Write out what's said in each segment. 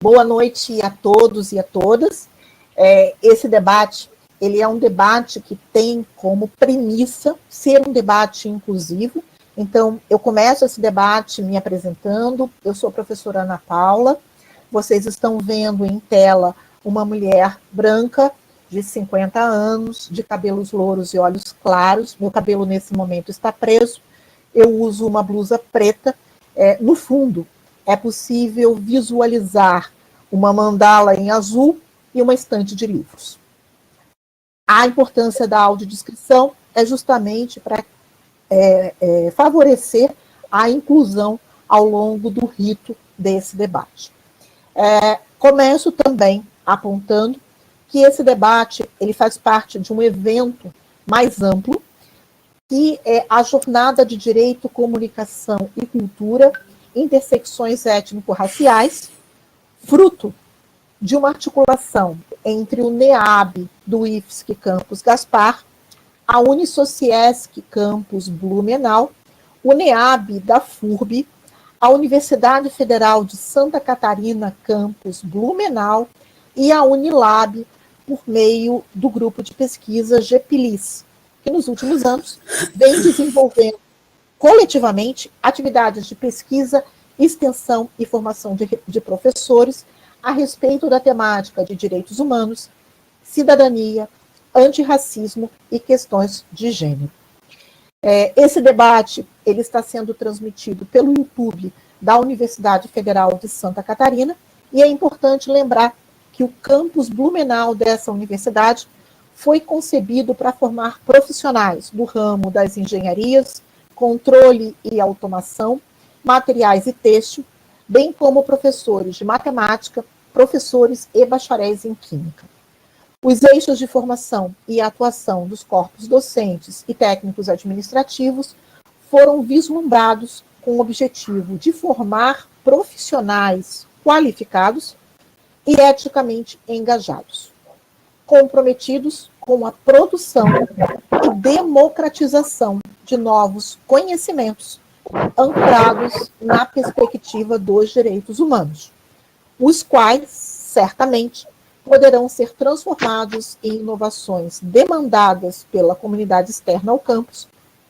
Boa noite a todos e a todas. Esse debate, ele é um debate que tem como premissa ser um debate inclusivo. Então, eu começo esse debate me apresentando. Eu sou a professora Ana Paula. Vocês estão vendo em tela uma mulher branca de 50 anos, de cabelos louros e olhos claros. Meu cabelo, nesse momento, está preso. Eu uso uma blusa preta. No fundo, é possível visualizar uma mandala em azul e uma estante de livros. A importância da audiodescrição é justamente para favorecer a inclusão ao longo do rito desse debate. Começo também apontando que esse debate ele faz parte de um evento mais amplo, que é a Jornada de Direito, Comunicação e Cultura, Intersecções Étnico-Raciais, fruto de uma articulação entre o NEAB do IFSC Campus Gaspar, a Unisociesc Campus Blumenau, o NEAB da FURB, a Universidade Federal de Santa Catarina Campus Blumenau e a Unilab, por meio do grupo de pesquisa GPLIS, que nos últimos anos vem desenvolvendo coletivamente atividades de pesquisa, extensão e formação de professores a respeito da temática de direitos humanos, cidadania, antirracismo e questões de gênero. Esse debate ele está sendo transmitido pelo YouTube da Universidade Federal de Santa Catarina e é importante lembrar que o campus Blumenau dessa universidade foi concebido para formar profissionais do ramo das engenharias, controle e automação, materiais e têxtil, bem como professores de matemática, professores e bacharéis em química. Os eixos de formação e atuação dos corpos docentes e técnicos administrativos foram vislumbrados com o objetivo de formar profissionais qualificados e eticamente engajados, comprometidos com a produção e democratização de novos conhecimentos ancorados na perspectiva dos direitos humanos, os quais, certamente, poderão ser transformados em inovações demandadas pela comunidade externa ao campus,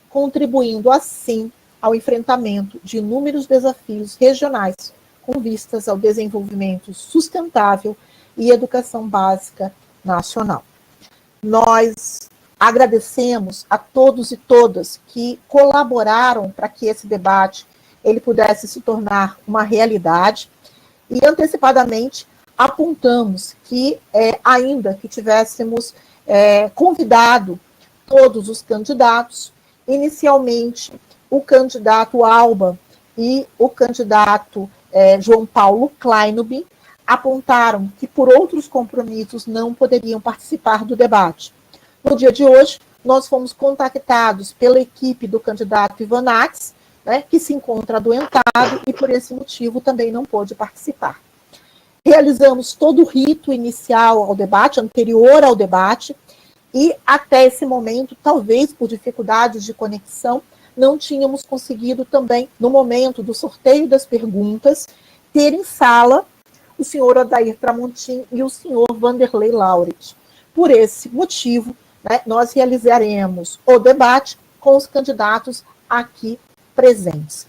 contribuindo, assim, ao enfrentamento de inúmeros desafios regionais com vistas ao desenvolvimento sustentável e educação básica nacional. Nós agradecemos a todos e todas que colaboraram para que esse debate ele pudesse se tornar uma realidade e, antecipadamente, apontamos que, ainda que tivéssemos convidado todos os candidatos, inicialmente o candidato Alba e o candidato João Paulo Kleinub apontaram que por outros compromissos não poderiam participar do debate. No dia de hoje, nós fomos contactados pela equipe do candidato Ivanax, que se encontra adoentado e por esse motivo também não pôde participar. Realizamos todo o rito inicial ao debate, anterior ao debate, e até esse momento, talvez por dificuldades de conexão, não tínhamos conseguido também, no momento do sorteio das perguntas, ter em sala o senhor Odair Tramontim e o senhor Vanderlei Lauret. Por esse motivo, nós realizaremos o debate com os candidatos aqui presentes,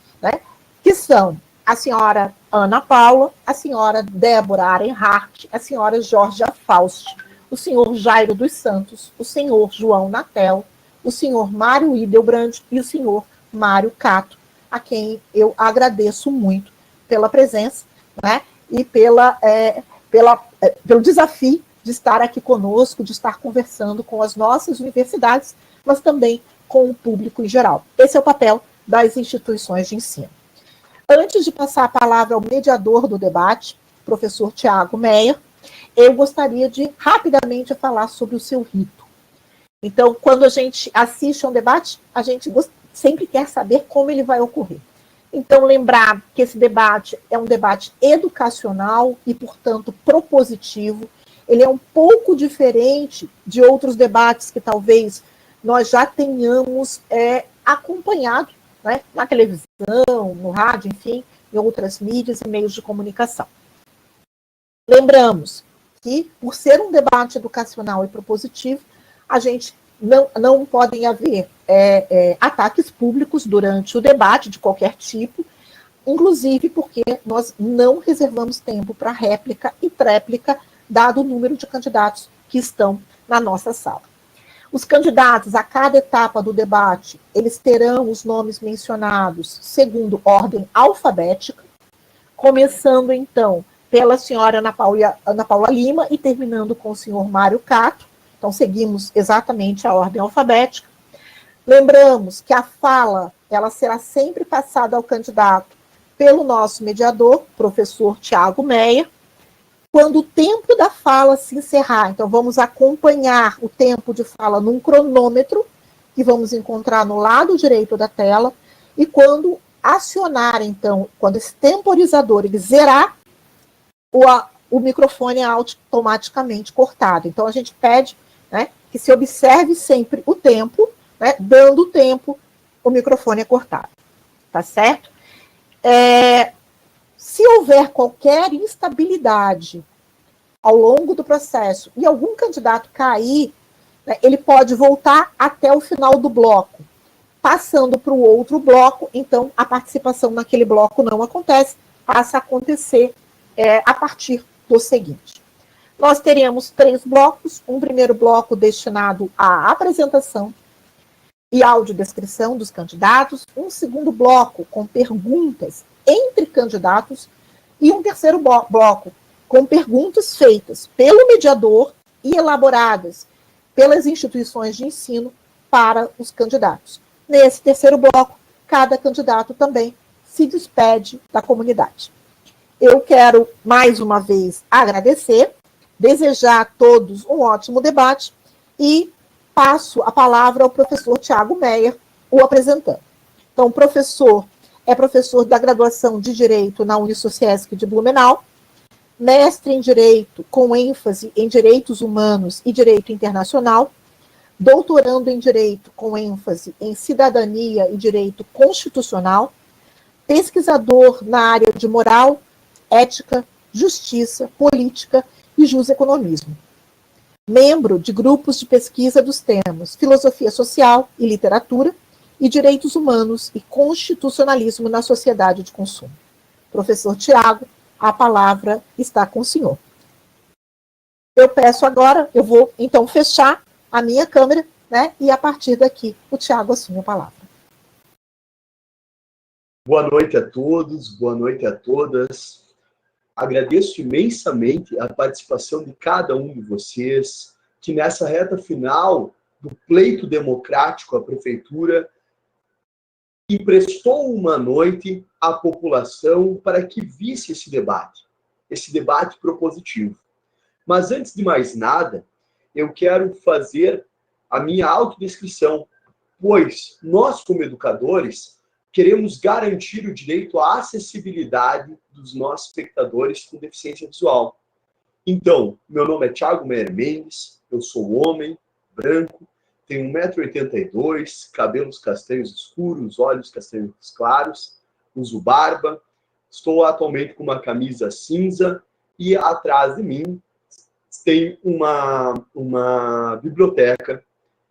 que são a senhora Ana Paula, a senhora Débora Arenhart, a senhora Georgia Faust, o senhor Jairo dos Santos, o senhor João Natel, o senhor Mário Idelbrand e o senhor Mário Cato, a quem eu agradeço muito pela presença, e pelo desafio de estar aqui conosco, de estar conversando com as nossas universidades, mas também com o público em geral. Esse é o papel das instituições de ensino. Antes de passar a palavra ao mediador do debate, professor Tiago Meyer, eu gostaria de rapidamente falar sobre o seu rito. Então, quando a gente assiste a um debate, a gente sempre quer saber como ele vai ocorrer. Então, lembrar que esse debate é um debate educacional e, portanto, propositivo. Ele é um pouco diferente de outros debates que talvez nós já tenhamos acompanhado, na televisão, no rádio, enfim, em outras mídias e meios de comunicação. Lembramos que, por ser um debate educacional e propositivo, a gente não podem haver ataques públicos durante o debate de qualquer tipo, inclusive porque nós não reservamos tempo para réplica e tréplica, dado o número de candidatos que estão na nossa sala. Os candidatos, a cada etapa do debate, eles terão os nomes mencionados segundo ordem alfabética, começando, então, pela senhora Ana Paula Lima e terminando com o senhor Mário Cato. Então, seguimos exatamente a ordem alfabética. Lembramos que a fala, ela será sempre passada ao candidato pelo nosso mediador, professor Tiago Meia. Quando o tempo da fala se encerrar, então vamos acompanhar o tempo de fala num cronômetro, que vamos encontrar no lado direito da tela, e quando acionar, então, quando esse temporizador ele zerar, o microfone é automaticamente cortado. Então, a gente pede, né, que se observe sempre o tempo, né, dando o tempo, o microfone é cortado. Tá certo? Se houver qualquer instabilidade ao longo do processo e algum candidato cair, né, ele pode voltar até o final do bloco. Passando para o outro bloco, então a participação naquele bloco não acontece, passa a acontecer a partir do seguinte. Nós teremos 3 blocos, um primeiro bloco destinado à apresentação e audiodescrição dos candidatos, um segundo bloco com perguntas entre candidatos e um terceiro bloco com perguntas feitas pelo mediador e elaboradas pelas instituições de ensino para os candidatos. Nesse terceiro bloco, cada candidato também se despede da comunidade. Eu quero, mais uma vez, agradecer, desejar a todos um ótimo debate e passo a palavra ao professor Tiago Meia, o apresentando. Então, o professor é professor da graduação de Direito na Unisociesc de Blumenau, mestre em Direito com ênfase em Direitos Humanos e Direito Internacional, doutorando em Direito com ênfase em Cidadania e Direito Constitucional, pesquisador na área de Moral, Ética, Justiça, Política e Juseconomismo. Membro de grupos de pesquisa dos temas Filosofia Social e Literatura e Direitos Humanos e Constitucionalismo na Sociedade de Consumo. Professor Tiago, a palavra está com o senhor. Eu peço agora, eu vou então fechar a minha câmera, né, e a partir daqui o Tiago assume a palavra. Boa noite a todos, boa noite a todas. Agradeço imensamente a participação de cada um de vocês, que nessa reta final do pleito democrático à prefeitura emprestou uma noite à população para que visse esse debate propositivo. Mas antes de mais nada, eu quero fazer a minha autodescrição, pois nós, como educadores, queremos garantir o direito à acessibilidade dos nossos espectadores com deficiência visual. Então, meu nome é Tiago Meyer Mendes, eu sou homem, branco, tenho 1,82 m, cabelos castanhos escuros, olhos castanhos claros, uso barba, estou atualmente com uma camisa cinza e atrás de mim tem uma biblioteca.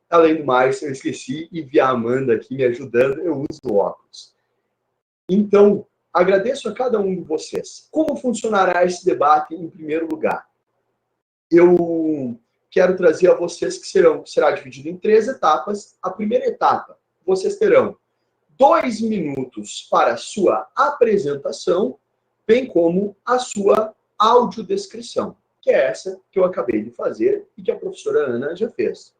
Além do mais, eu esqueci e vi a Amanda aqui me ajudando, eu uso óculos. Então, agradeço a cada um de vocês. Como funcionará esse debate em primeiro lugar? Eu quero trazer a vocês que será dividido em 3 etapas. A primeira etapa, vocês terão 2 minutos para a sua apresentação, bem como a sua audiodescrição, que é essa que eu acabei de fazer e que a professora Ana já fez.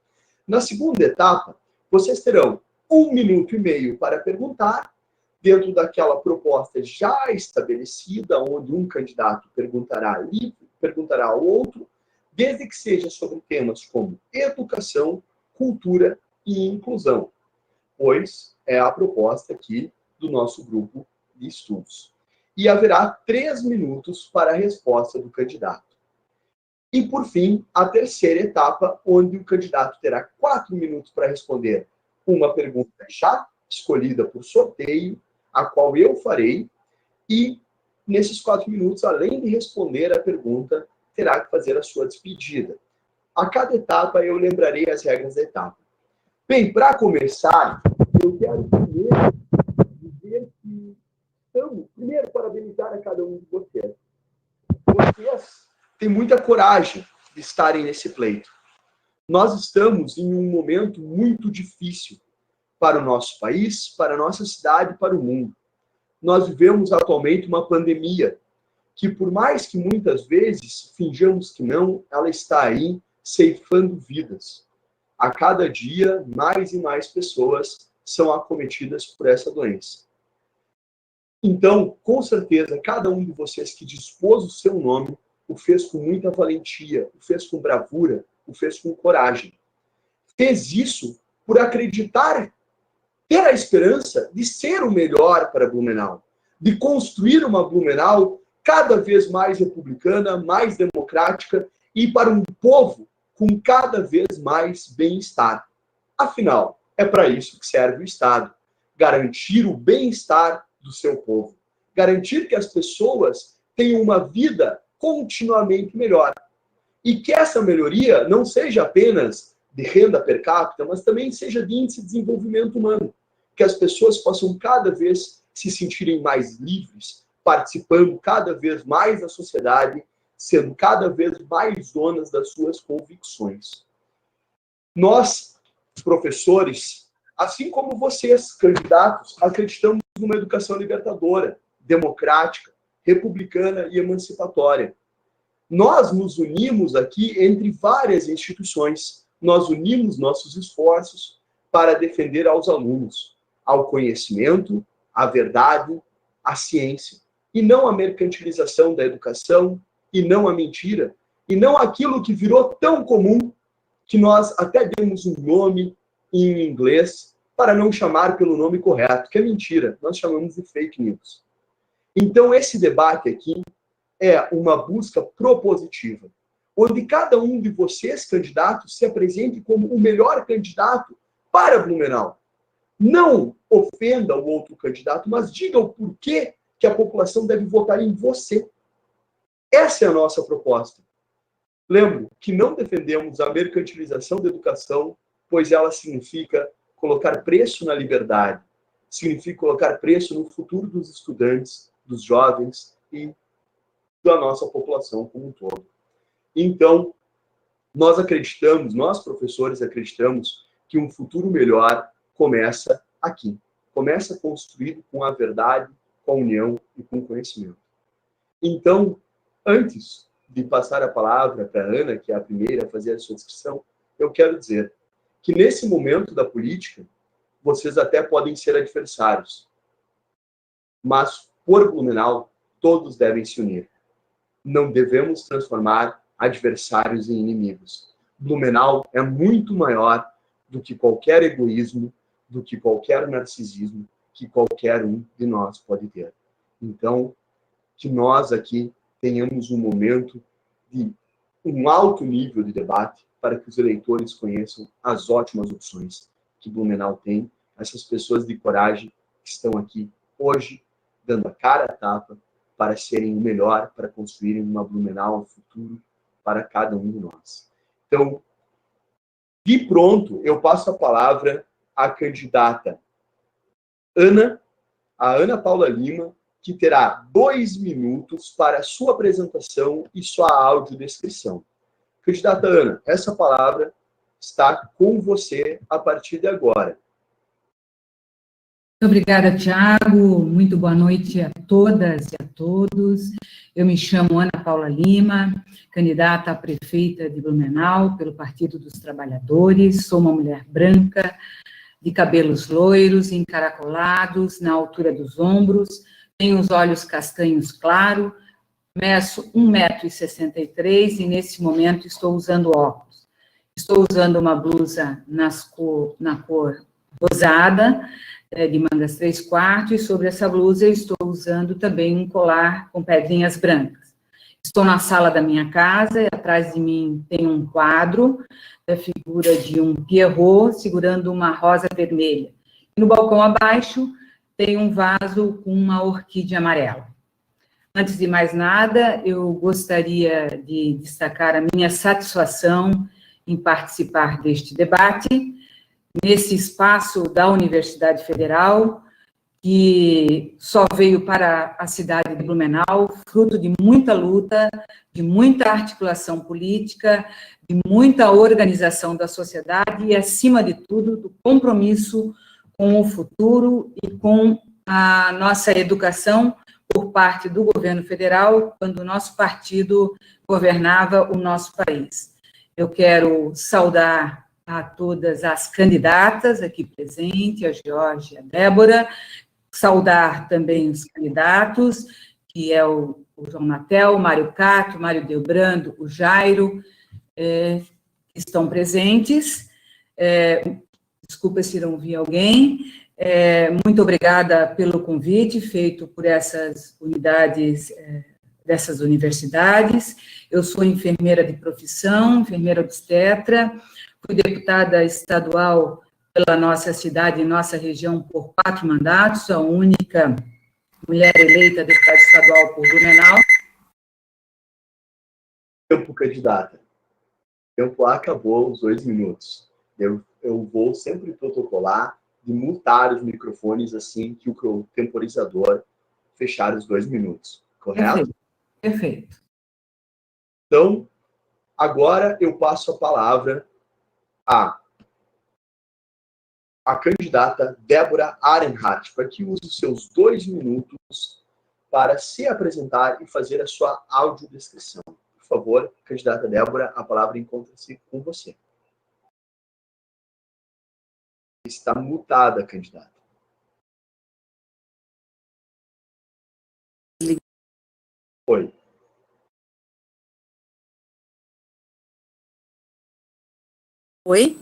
Na segunda etapa, vocês terão 1,5 minutos para perguntar, dentro daquela proposta já estabelecida, onde um candidato perguntará ao outro, desde que seja sobre temas como educação, cultura e inclusão, pois é a proposta aqui do nosso grupo de estudos. E haverá 3 minutos para a resposta do candidato. E, por fim, a terceira etapa, onde o candidato terá 4 minutos para responder uma pergunta já escolhida por sorteio, a qual eu farei, e nesses 4 minutos, além de responder a pergunta, terá que fazer a sua despedida. A cada etapa, eu lembrarei as regras da etapa. Bem, para começar, eu quero primeiro dizer que primeiro, parabenizar a cada um de vocês. Vocês têm muita coragem de estarem nesse pleito. Nós estamos em um momento muito difícil para o nosso país, para a nossa cidade, para o mundo. Nós vivemos atualmente uma pandemia que, por mais que muitas vezes finjamos que não, ela está aí ceifando vidas. A cada dia, mais e mais pessoas são acometidas por essa doença. Então, com certeza, cada um de vocês que dispôs o seu nome, o fez com muita valentia, o fez com bravura, o fez com coragem. Fez isso por acreditar, ter a esperança de ser o melhor para Blumenau, de construir uma Blumenau cada vez mais republicana, mais democrática e para um povo com cada vez mais bem-estar. Afinal, é para isso que serve o Estado, garantir o bem-estar do seu povo, garantir que as pessoas tenham uma vida continuamente melhor e que essa melhoria não seja apenas de renda per capita, mas também seja de índice de desenvolvimento humano, que as pessoas possam cada vez se sentirem mais livres, participando cada vez mais da sociedade, sendo cada vez mais donas das suas convicções. Nós, professores, assim como vocês, candidatos, acreditamos numa educação libertadora, democrática, republicana e emancipatória. Nós nos unimos aqui entre várias instituições. Nós unimos nossos esforços para defender aos alunos ao conhecimento, à verdade, à ciência, e não a mercantilização da educação, e não a mentira, e não aquilo que virou tão comum que nós até demos um nome em inglês para não chamar pelo nome correto, que é mentira. Nós chamamos de fake news. Então, esse debate aqui é uma busca propositiva, onde cada um de vocês, candidatos, se apresente como o melhor candidato para Blumenau. Não ofenda o outro candidato, mas diga o porquê que a população deve votar em você. Essa é a nossa proposta. Lembro que não defendemos a mercantilização da educação, pois ela significa colocar preço na liberdade, significa colocar preço no futuro dos estudantes, dos jovens e da nossa população como um todo. Então, nós acreditamos, nós professores acreditamos que um futuro melhor começa aqui. Começa construído com a verdade, com a união e com o conhecimento. Então, antes de passar a palavra para a Ana, que é a primeira a fazer a sua descrição, eu quero dizer que nesse momento da política, vocês até podem ser adversários, mas por Blumenau, todos devem se unir. Não devemos transformar adversários em inimigos. Blumenau é muito maior do que qualquer egoísmo, do que qualquer narcisismo que qualquer um de nós pode ter. Então, que nós aqui tenhamos um momento de um alto nível de debate para que os eleitores conheçam as ótimas opções que Blumenau tem, essas pessoas de coragem que estão aqui hoje, dando a cara a tapa para serem o melhor, para construírem uma Blumenau no futuro para cada um de nós. Então, de pronto, eu passo a palavra à candidata a Ana Paula Lima, que terá 2 minutos para a sua apresentação e sua audiodescrição. Candidata Ana, essa palavra está com você a partir de agora. Muito obrigada, Tiago. Muito boa noite a todas e a todos. Eu me chamo Ana Paula Lima, candidata a prefeita de Blumenau pelo Partido dos Trabalhadores. Sou uma mulher branca, de cabelos loiros, encaracolados, na altura dos ombros. Tenho os olhos castanhos claros, meço 1,63 m e, nesse momento, estou usando óculos. Estou usando uma blusa na cor rosada, de mangas 3/4, e sobre essa blusa eu estou usando também um colar com pedrinhas brancas. Estou na sala da minha casa e atrás de mim tem um quadro da figura de um Pierrot segurando uma rosa vermelha. E no balcão abaixo tem um vaso com uma orquídea amarela. Antes de mais nada, eu gostaria de destacar a minha satisfação em participar deste debate, nesse espaço da Universidade Federal, que só veio para a cidade de Blumenau, fruto de muita luta, de muita articulação política, de muita organização da sociedade e, acima de tudo, do compromisso com o futuro e com a nossa educação por parte do governo federal, quando o nosso partido governava o nosso país. Eu quero saudar a todas as candidatas aqui presentes, a Georgia e a Débora, saudar também os candidatos, que é o João Natel, o Mário Cato, o Mário Delbrando, o Jairo, que estão presentes. Desculpa se não vi alguém. Muito obrigada pelo convite feito por essas unidades, dessas universidades. Eu sou enfermeira de profissão, enfermeira obstetra, fui deputada estadual pela nossa cidade e nossa região por 4 mandatos, a única mulher eleita deputada estadual por Blumenau. Tempo, candidata. Tempo acabou, os 2 minutos. Eu vou sempre protocolar de mutar os microfones assim que o temporizador fechar os 2 minutos. Correto? Perfeito. Então, agora eu passo a palavra a candidata Débora Arenhardt, para que use os seus 2 minutos para se apresentar e fazer a sua audiodescrição. Por favor, candidata Débora, a palavra encontra-se com você. Está mutada, candidata. Oi. Oi,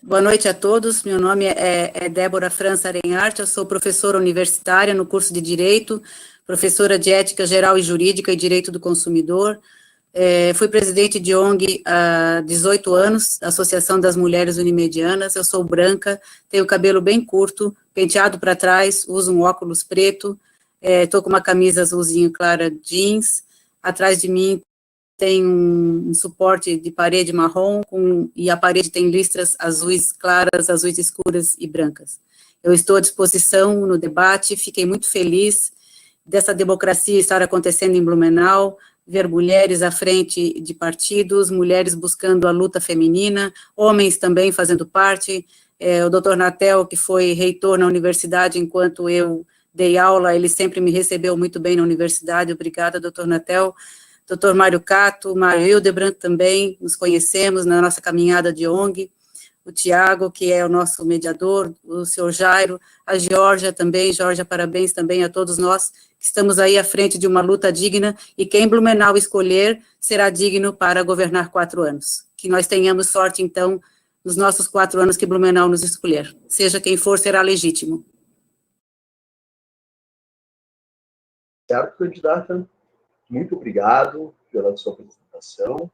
boa noite a todos. Meu nome é Débora França Arenhardt, eu sou professora universitária no curso de Direito, professora de Ética Geral e Jurídica e Direito do Consumidor. Fui presidente de ONG há 18 anos, Associação das Mulheres Unimedianas. Eu sou branca, tenho cabelo bem curto, penteado para trás, uso um óculos preto, estou com uma camisa azulzinho clara jeans, atrás de mim tem um suporte de parede marrom, e a parede tem listras azuis claras, azuis escuras e brancas. Eu estou à disposição no debate, fiquei muito feliz dessa democracia estar acontecendo em Blumenau, ver mulheres à frente de partidos, mulheres buscando a luta feminina, homens também fazendo parte, o doutor Natel, que foi reitor na universidade enquanto eu dei aula, ele sempre me recebeu muito bem na universidade, obrigada, doutor Natel. Dr. Mário Cato, Mário Hildebrand também, nos conhecemos na nossa caminhada de ONG, o Tiago, que é o nosso mediador, o senhor Jairo, a Georgia também, Georgia, parabéns também a todos nós, que estamos aí à frente de uma luta digna, e quem Blumenau escolher será digno para governar 4 anos. Que nós tenhamos sorte, então, nos nossos 4 anos que Blumenau nos escolher. Seja quem for, será legítimo. Certo, candidata? Muito obrigado pela sua apresentação.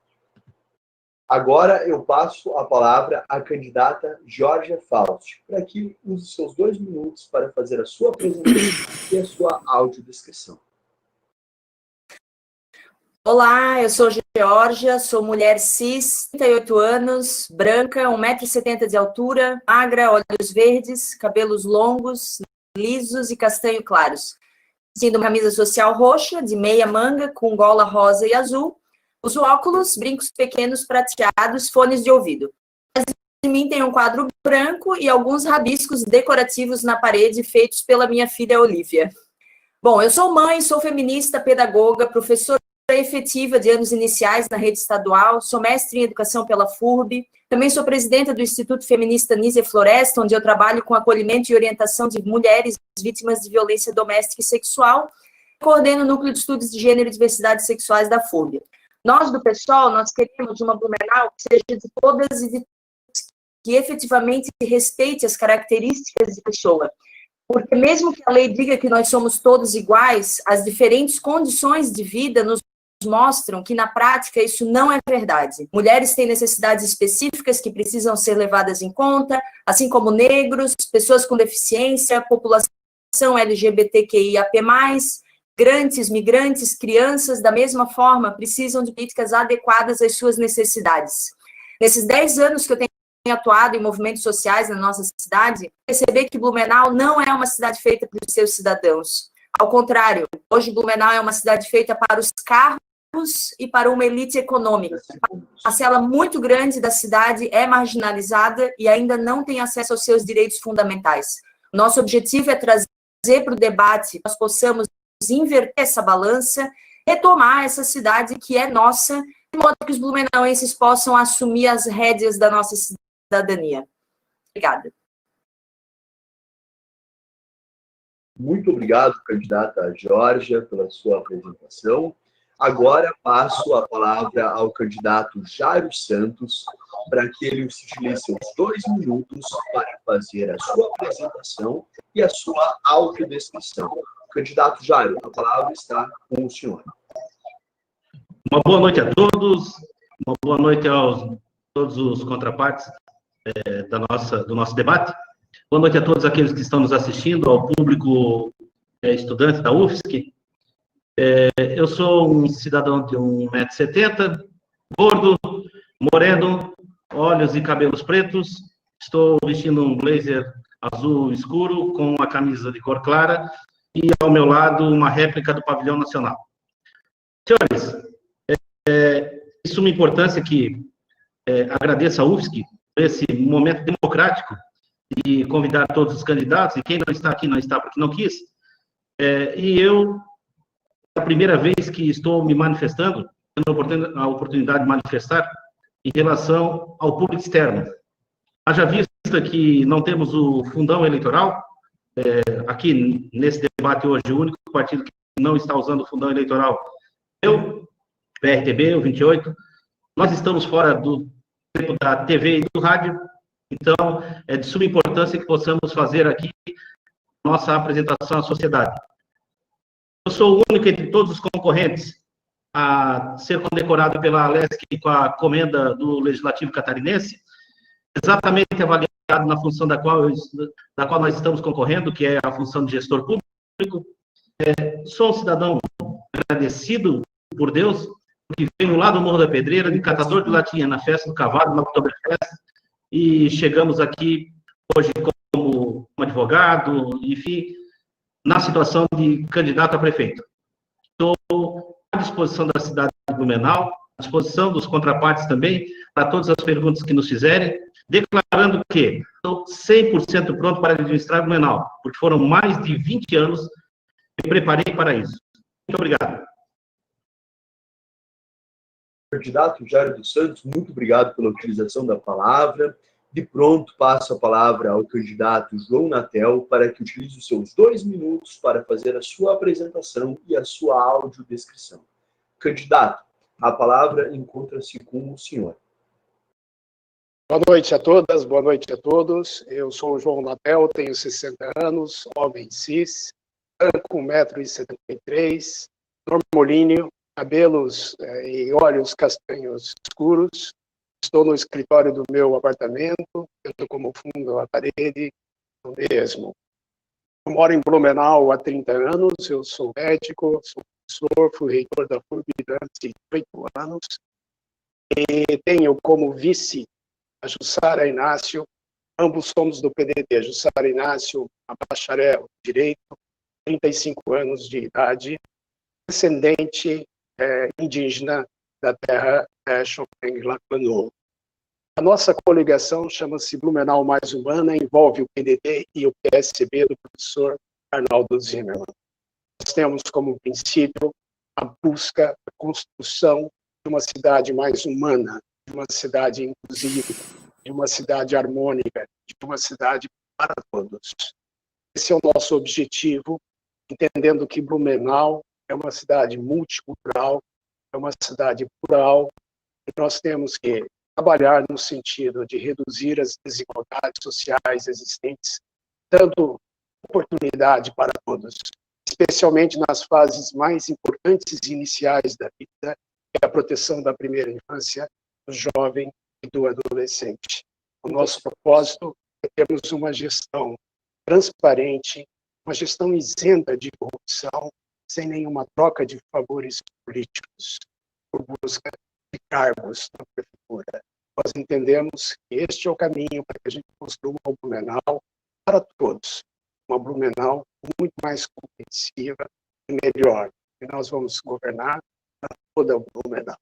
Agora eu passo a palavra à candidata Georgia Faust, para que use seus 2 minutos para fazer a sua apresentação e a sua audiodescrição. Olá, eu sou Georgia, sou mulher cis, 38 anos, branca, 1,70 m de altura, magra, olhos verdes, cabelos longos, lisos e castanho claros. Vestindo uma camisa social roxa, de meia manga, com gola rosa e azul. Uso óculos, brincos pequenos prateados, fones de ouvido. Atrás de mim tem um quadro branco e alguns rabiscos decorativos na parede feitos pela minha filha Olivia. Bom, eu sou mãe, sou feminista, pedagoga, professora efetiva de anos iniciais na rede estadual, sou mestre em educação pela FURB, também sou presidenta do Instituto Feminista Nízia Floresta, onde eu trabalho com acolhimento e orientação de mulheres vítimas de violência doméstica e sexual, coordeno o Núcleo de Estudos de Gênero e Diversidades Sexuais da FURB. Nós, do PSOL, nós queremos uma Blumenau que seja de todas e de todos, que efetivamente respeite as características de pessoa. Porque mesmo que a lei diga que nós somos todos iguais, as diferentes condições de vida nos mostram que, na prática, isso não é verdade. Mulheres têm necessidades específicas que precisam ser levadas em conta, assim como negros, pessoas com deficiência, população LGBTQIAP+, migrantes, crianças, da mesma forma, precisam de políticas adequadas às suas necessidades. Nesses 10 anos que eu tenho atuado em movimentos sociais na nossa cidade, perceber que Blumenau não é uma cidade feita para os seus cidadãos. Ao contrário, hoje Blumenau é uma cidade feita para os carros e para uma elite econômica. Uma parcela muito grande da cidade é marginalizada e ainda não tem acesso aos seus direitos fundamentais. Nosso objetivo é trazer para o debate, nós possamos inverter essa balança, retomar essa cidade que é nossa, de modo que os blumenauenses possam assumir as rédeas da nossa cidadania. Obrigada. Muito obrigado, candidata Geórgia, pela sua apresentação. Agora passo a palavra ao candidato Jairo Santos, para que ele utilize seus 2 minutos para fazer a sua apresentação e a sua autodescrição. Candidato Jairo, a palavra está com o senhor. Uma boa noite a todos, uma boa noite a todos os contrapartes do nosso debate. Boa noite a todos aqueles que estão nos assistindo, ao público estudante da UFSC. Eu sou um cidadão de 1,70 m, gordo, moreno, olhos e cabelos pretos. Estou vestindo um blazer azul escuro com uma camisa de cor clara e, ao meu lado, uma réplica do Pavilhão Nacional. Senhores, de suma importância que agradeço à UFSC por esse momento democrático de convidar todos os candidatos, e quem não está aqui não está porque não quis. E eu, é a primeira vez que estou me manifestando, tendo a oportunidade de manifestar em relação ao público externo. Haja vista que não temos o fundão eleitoral, aqui nesse debate hoje, o único partido que não está usando o fundão eleitoral, eu, PRTB, o 28, nós estamos fora do tempo da TV e do rádio, então é de suma importância que possamos fazer aqui nossa apresentação à sociedade. Eu sou o único entre todos os concorrentes a ser condecorado pela Alesc com a comenda do Legislativo Catarinense, exatamente avaliado na função da qual nós estamos concorrendo, que é a função de gestor público. Sou um cidadão agradecido por Deus, porque venho lá do Morro da Pedreira, de catador de latinha na Festa do Cavalo, na Oktoberfest, e chegamos aqui hoje como advogado, enfim, na situação de candidato a prefeito. Estou à disposição da cidade de Blumenau, à disposição dos contrapartes também, para todas as perguntas que nos fizerem, declarando que estou 100% pronto para administrar Blumenau, porque foram mais de 20 anos que me preparei para isso. Muito obrigado. Candidato Jairo dos Santos, muito obrigado pela utilização da palavra. De pronto, passo a palavra ao candidato João Natel para que utilize os seus 2 minutos para fazer a sua apresentação e a sua audiodescrição. Candidato, a palavra encontra-se com o senhor. Boa noite a todas, boa noite a todos. Eu sou o João Natel, tenho 60 anos, homem cis, branco, 1,73 m, normolíneo, cabelos e olhos castanhos escuros. Estou no escritório do meu apartamento, tendo como fundo a parede o mesmo. Eu moro em Blumenau há 30 anos, eu sou médico, sou professor, fui reitor da FURB durante 8 anos, e tenho como vice a Jussara Inácio, ambos somos do PDT. A Jussara Inácio, a bacharel em Direito, 35 anos de idade, descendente indígena da terra Chopin-Lacano. A nossa coligação chama-se Blumenau Mais Humana, envolve o PDT e o PSB do professor Arnaldo Zimmermann. Nós temos como princípio a busca, a construção de uma cidade mais humana, de uma cidade inclusiva, de uma cidade harmônica, de uma cidade para todos. Esse é o nosso objetivo, entendendo que Blumenau é uma cidade multicultural, é uma cidade plural, e nós temos que trabalhar no sentido de reduzir as desigualdades sociais existentes, dando oportunidade para todos, especialmente nas fases mais importantes iniciais da vida, que é a proteção da primeira infância, do jovem e do adolescente. O nosso propósito é termos uma gestão transparente, uma gestão isenta de corrupção, sem nenhuma troca de favores políticos por busca de cargos na prefeitura. Nós entendemos que este é o caminho para que a gente construa uma Blumenau para todos, uma Blumenau muito mais compreensiva e melhor, e nós vamos governar para toda a Blumenau.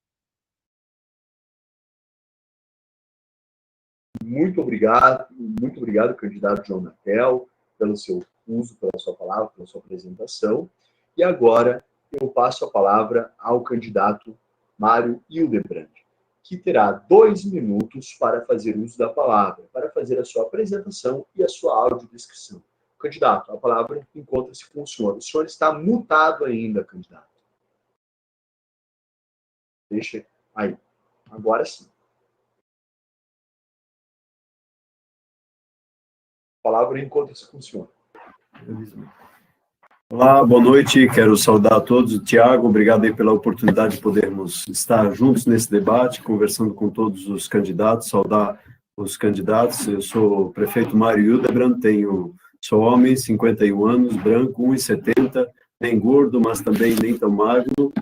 Muito obrigado, candidato João Natel, pelo seu uso, pela sua palavra, pela sua apresentação. E agora eu passo a palavra ao candidato Mário Hildebrand, que terá 2 minutos para fazer uso da palavra, para fazer a sua apresentação e a sua audiodescrição. Candidato, a palavra encontra-se com o senhor. O senhor está mutado ainda, candidato. Deixa aí. Agora sim. A palavra encontra-se com o senhor. Olá, boa noite, quero saudar a todos. O Tiago, obrigado aí pela oportunidade de podermos estar juntos nesse debate, conversando com todos os candidatos, saudar os candidatos. Eu sou o prefeito Mário Hildebrand, sou homem, 51 anos, branco, 1,70, nem gordo, mas também nem tão magro,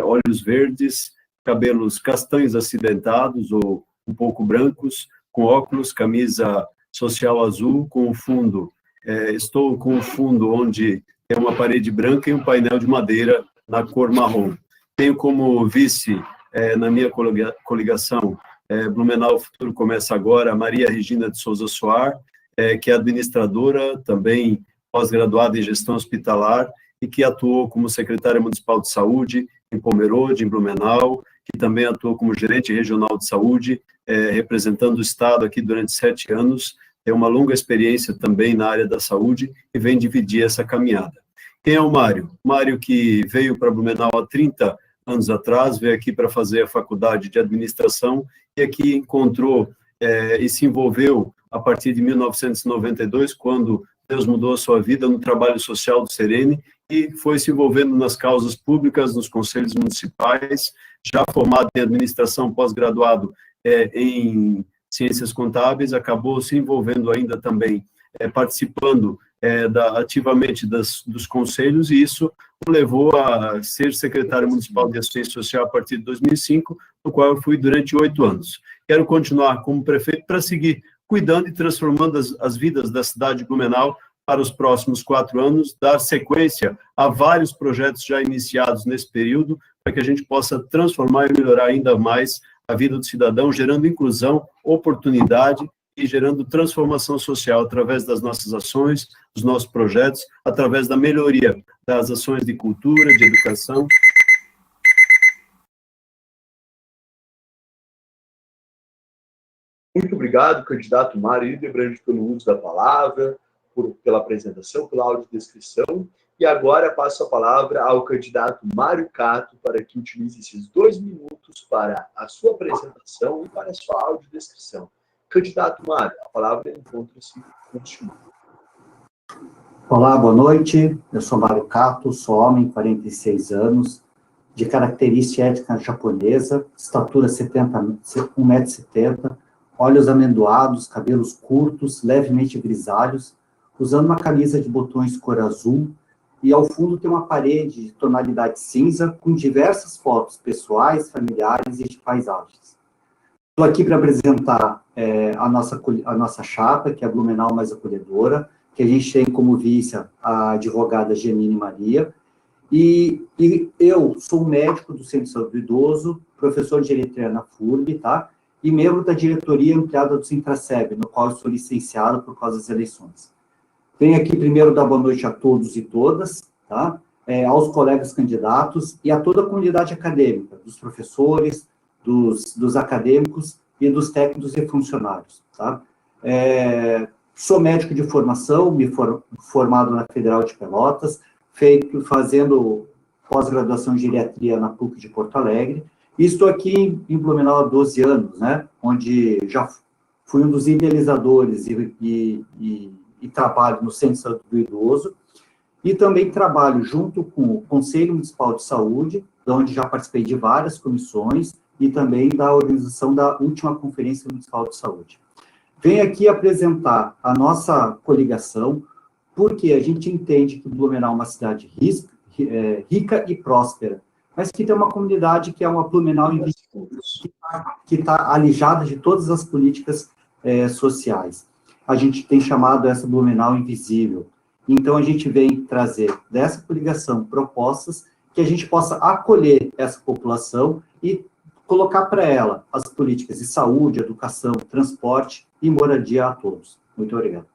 olhos verdes, cabelos castanhos acidentados ou um pouco brancos, com óculos, camisa social azul, com o fundo, estou com o fundo onde tem uma parede branca e um painel de madeira na cor marrom. Tenho como vice, na minha coligação, Blumenau Futuro Começa Agora, a Maria Regina de Souza Soar, que é administradora, também pós-graduada em gestão hospitalar, e que atuou como secretária municipal de saúde em Pomerode, em Blumenau, que também atuou como gerente regional de saúde, representando o Estado aqui durante 7 anos, tem uma longa experiência também na área da saúde e vem dividir essa caminhada. Quem é o Mário? Mário que veio para Blumenau há 30 anos atrás, veio aqui para fazer a faculdade de administração e aqui encontrou e se envolveu a partir de 1992, quando Deus mudou a sua vida no trabalho social do Serene e foi se envolvendo nas causas públicas, nos conselhos municipais, já formado em administração, pós-graduado em Ciências Contábeis, acabou se envolvendo ainda também, participando ativamente dos conselhos, e isso o levou a ser secretário municipal de Assistência Social a partir de 2005, no qual eu fui durante 8 anos. Quero continuar como prefeito para seguir cuidando e transformando as vidas da cidade de Blumenau para os próximos 4 anos, dar sequência a vários projetos já iniciados nesse período, para que a gente possa transformar e melhorar ainda mais a vida do cidadão, gerando inclusão, oportunidade e gerando transformação social através das nossas ações, dos nossos projetos, através da melhoria das ações de cultura, de educação. Muito obrigado, candidato Mário Hildebrand, pelo uso da palavra, pela apresentação, pela audiodescrição. E agora passo a palavra ao candidato Mário Cato para que utilize esses 2 minutos para a sua apresentação e para a sua audiodescrição. Candidato Mário, a palavra encontra-se com o senhor. Olá, boa noite. Eu sou Mário Cato, sou homem, 46 anos, de característica étnica japonesa, estatura 1,70 m, olhos amendoados, cabelos curtos, levemente grisalhos, usando uma camisa de botões cor azul, e ao fundo tem uma parede de tonalidade cinza com diversas fotos pessoais, familiares e de paisagens. Estou aqui para apresentar a nossa chapa, que é a Blumenau Mais Acolhedora, que a gente tem como vice a advogada Genine Maria, e eu sou médico do Centro de Saúde do Idoso, professor de geriatria na FURB, tá? E membro da diretoria ampliada do Sintraceb, no qual eu sou licenciado por causa das eleições. Venho aqui primeiro dar boa noite a todos e todas, tá? Aos colegas candidatos e a toda a comunidade acadêmica, dos professores, dos acadêmicos e dos técnicos e funcionários, tá? Sou médico de formação, formado na Federal de Pelotas, fazendo pós-graduação em geriatria na PUC de Porto Alegre, e estou aqui em Blumenau há 12 anos, né? Onde já fui um dos idealizadores e trabalho no Centro de Saúde do Idoso, e também trabalho junto com o Conselho Municipal de Saúde, onde já participei de várias comissões, e também da organização da última Conferência Municipal de Saúde. Venho aqui apresentar a nossa coligação, porque a gente entende que Blumenau é uma cidade rica e próspera, mas que tem uma comunidade que é uma Blumenau invisível, que está alijada de todas as políticas sociais. A gente tem chamado essa Blumenau invisível. Então, a gente vem trazer dessa coligação propostas que a gente possa acolher essa população e colocar para ela as políticas de saúde, educação, transporte e moradia a todos. Muito obrigado.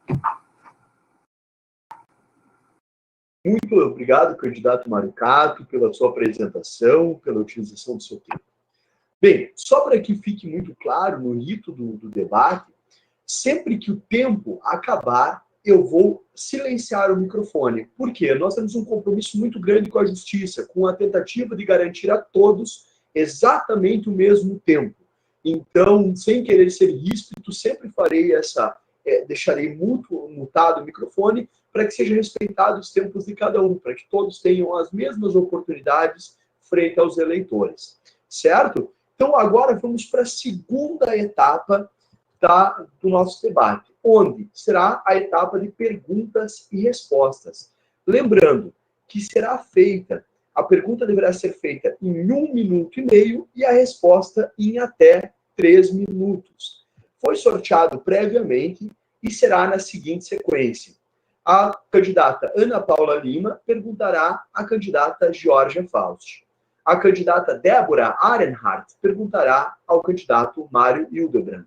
Muito obrigado, candidato Mário Cato, pela sua apresentação, pela utilização do seu tempo. Bem, só para que fique muito claro no rito do debate, sempre que o tempo acabar, eu vou silenciar o microfone. Por quê? Nós temos um compromisso muito grande com a justiça, com a tentativa de garantir a todos exatamente o mesmo tempo. Então, sem querer ser ríspido, sempre farei deixarei mutado o microfone para que seja respeitado os tempos de cada um, para que todos tenham as mesmas oportunidades frente aos eleitores. Certo? Então, agora vamos para a segunda etapa do nosso debate, onde será a etapa de perguntas e respostas. Lembrando que a pergunta deverá ser feita em 1 minuto e meio e a resposta em até 3 minutos. Foi sorteado previamente e será na seguinte sequência. A candidata Ana Paula Lima perguntará à candidata Georgia Faust. A candidata Débora Arenhardt perguntará ao candidato Mário Hildebrand.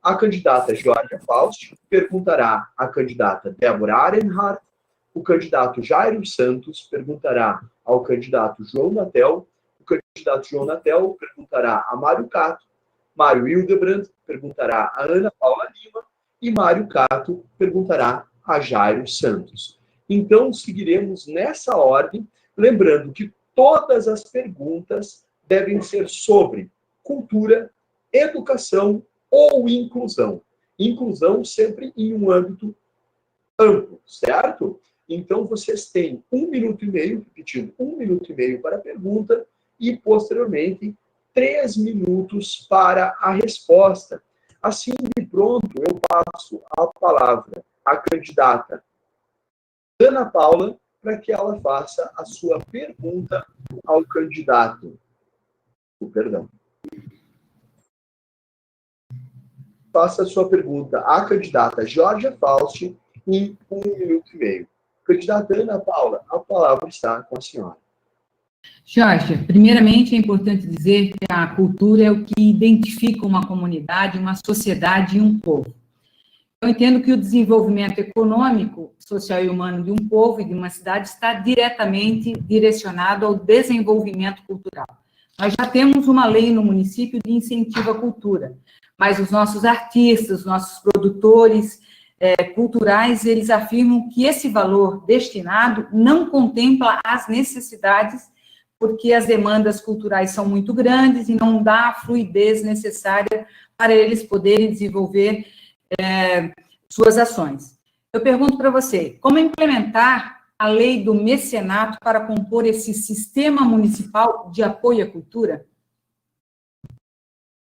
A candidata Georgia Faust perguntará à candidata Débora Arenhardt. O candidato Jairo Santos perguntará ao candidato João Natel. O candidato João Natel perguntará a Mário Cato. Mário Hildebrand perguntará a Ana Paula Lima. E Mário Cato perguntará a Jairo Santos. Então, seguiremos nessa ordem, lembrando que todas as perguntas devem ser sobre cultura, educação ou inclusão. Inclusão sempre em um âmbito amplo, certo? Então, vocês têm 1 minuto e meio, repetindo, 1 minuto e meio para a pergunta e, posteriormente, 3 minutos para a resposta. Assim, de pronto, eu passo a palavra à candidata Ana Paula para que ela faça a sua pergunta ao candidato. Perdão. Faça a sua pergunta à candidata Georgia Faust em 1 minuto e meio. Candidata Ana Paula, a palavra está com a senhora. Jorge, primeiramente é importante dizer que a cultura é o que identifica uma comunidade, uma sociedade e um povo. Eu entendo que o desenvolvimento econômico, social e humano de um povo e de uma cidade está diretamente direcionado ao desenvolvimento cultural. Nós já temos uma lei no município de incentivo à cultura, mas os nossos artistas, os nossos produtores culturais, eles afirmam que esse valor destinado não contempla as necessidades, porque as demandas culturais são muito grandes e não dá a fluidez necessária para eles poderem desenvolver suas ações. Eu pergunto para você, como implementar a lei do mecenato para compor esse sistema municipal de apoio à cultura?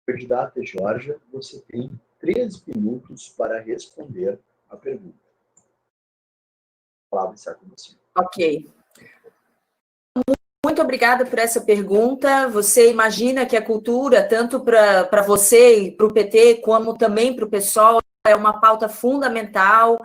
Candidata Georgia, você tem 3 minutos para responder a pergunta. A palavra está com você. Ok. Muito obrigada por essa pergunta. Você imagina que a cultura, tanto para você e para o PT, como também para o PSOL, é uma pauta fundamental,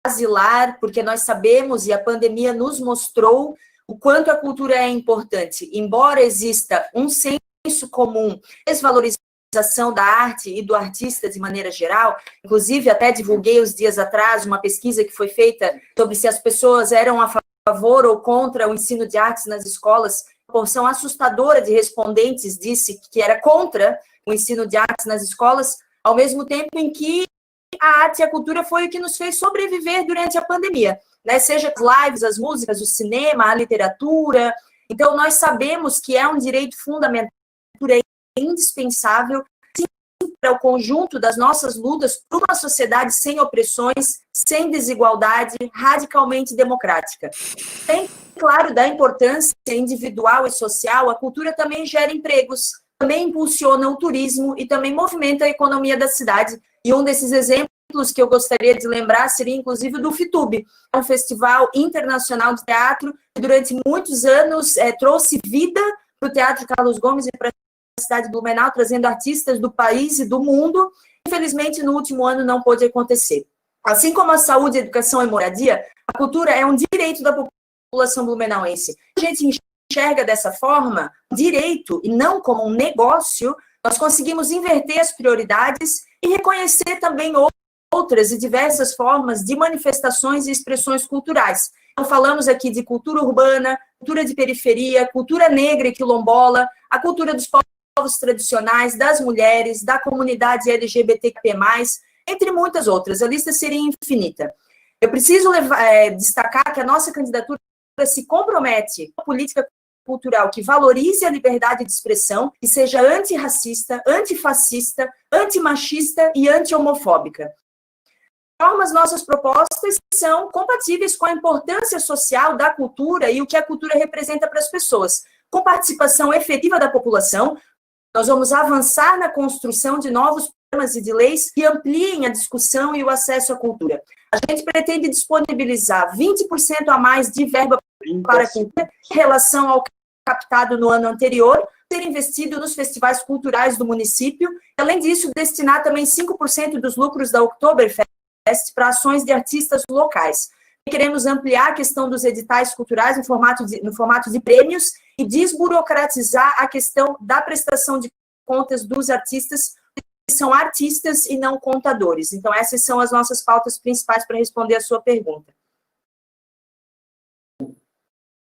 basilar, porque nós sabemos, e a pandemia nos mostrou, o quanto a cultura é importante. Embora exista um senso comum, desvalorização da arte e do artista de maneira geral, inclusive até divulguei uns dias atrás uma pesquisa que foi feita sobre se as pessoas eram a favor ou contra o ensino de artes nas escolas. A porção assustadora de respondentes disse que era contra o ensino de artes nas escolas, ao mesmo tempo em que a arte e a cultura foi o que nos fez sobreviver durante a pandemia, né? Seja as lives, as músicas, o cinema, a literatura. Então, nós sabemos que é um direito fundamental, é indispensável para o conjunto das nossas lutas por uma sociedade sem opressões, sem desigualdade, radicalmente democrática. Tem, claro, da importância individual e social, a cultura também gera empregos, também impulsiona o turismo e também movimenta a economia da cidade. E um desses exemplos que eu gostaria de lembrar seria, inclusive, do FITUB, um festival internacional de teatro que, durante muitos anos, trouxe vida para o Teatro Carlos Gomes e para a cidade de Blumenau, trazendo artistas do país e do mundo. Infelizmente, no último ano não pôde acontecer. Assim como a saúde, a educação e moradia, a cultura é um direito da população blumenauense. A gente enxerga dessa forma, direito, e não como um negócio, nós conseguimos inverter as prioridades e reconhecer também outras e diversas formas de manifestações e expressões culturais. Então, falamos aqui de cultura urbana, cultura de periferia, cultura negra e quilombola, a cultura dos povos tradicionais, das mulheres, da comunidade LGBTQ+, entre muitas outras. A lista seria infinita. Eu preciso destacar que a nossa candidatura se compromete com a política cultural que valorize a liberdade de expressão e seja antirracista, antifascista, antimachista e anti-homofóbica. As nossas propostas são compatíveis com a importância social da cultura e o que a cultura representa para as pessoas. Com participação efetiva da população, nós vamos avançar na construção de novos programas e de leis que ampliem a discussão e o acesso à cultura. A gente pretende disponibilizar 20% a mais de verba para a cultura em relação ao captado no ano anterior, ser investido nos festivais culturais do município, e, além disso, destinar também 5% dos lucros da Oktoberfest para ações de artistas locais. Queremos ampliar a questão dos editais culturais no formato de prêmios e desburocratizar a questão da prestação de contas dos artistas, que são artistas e não contadores. Então, essas são as nossas pautas principais para responder a sua pergunta.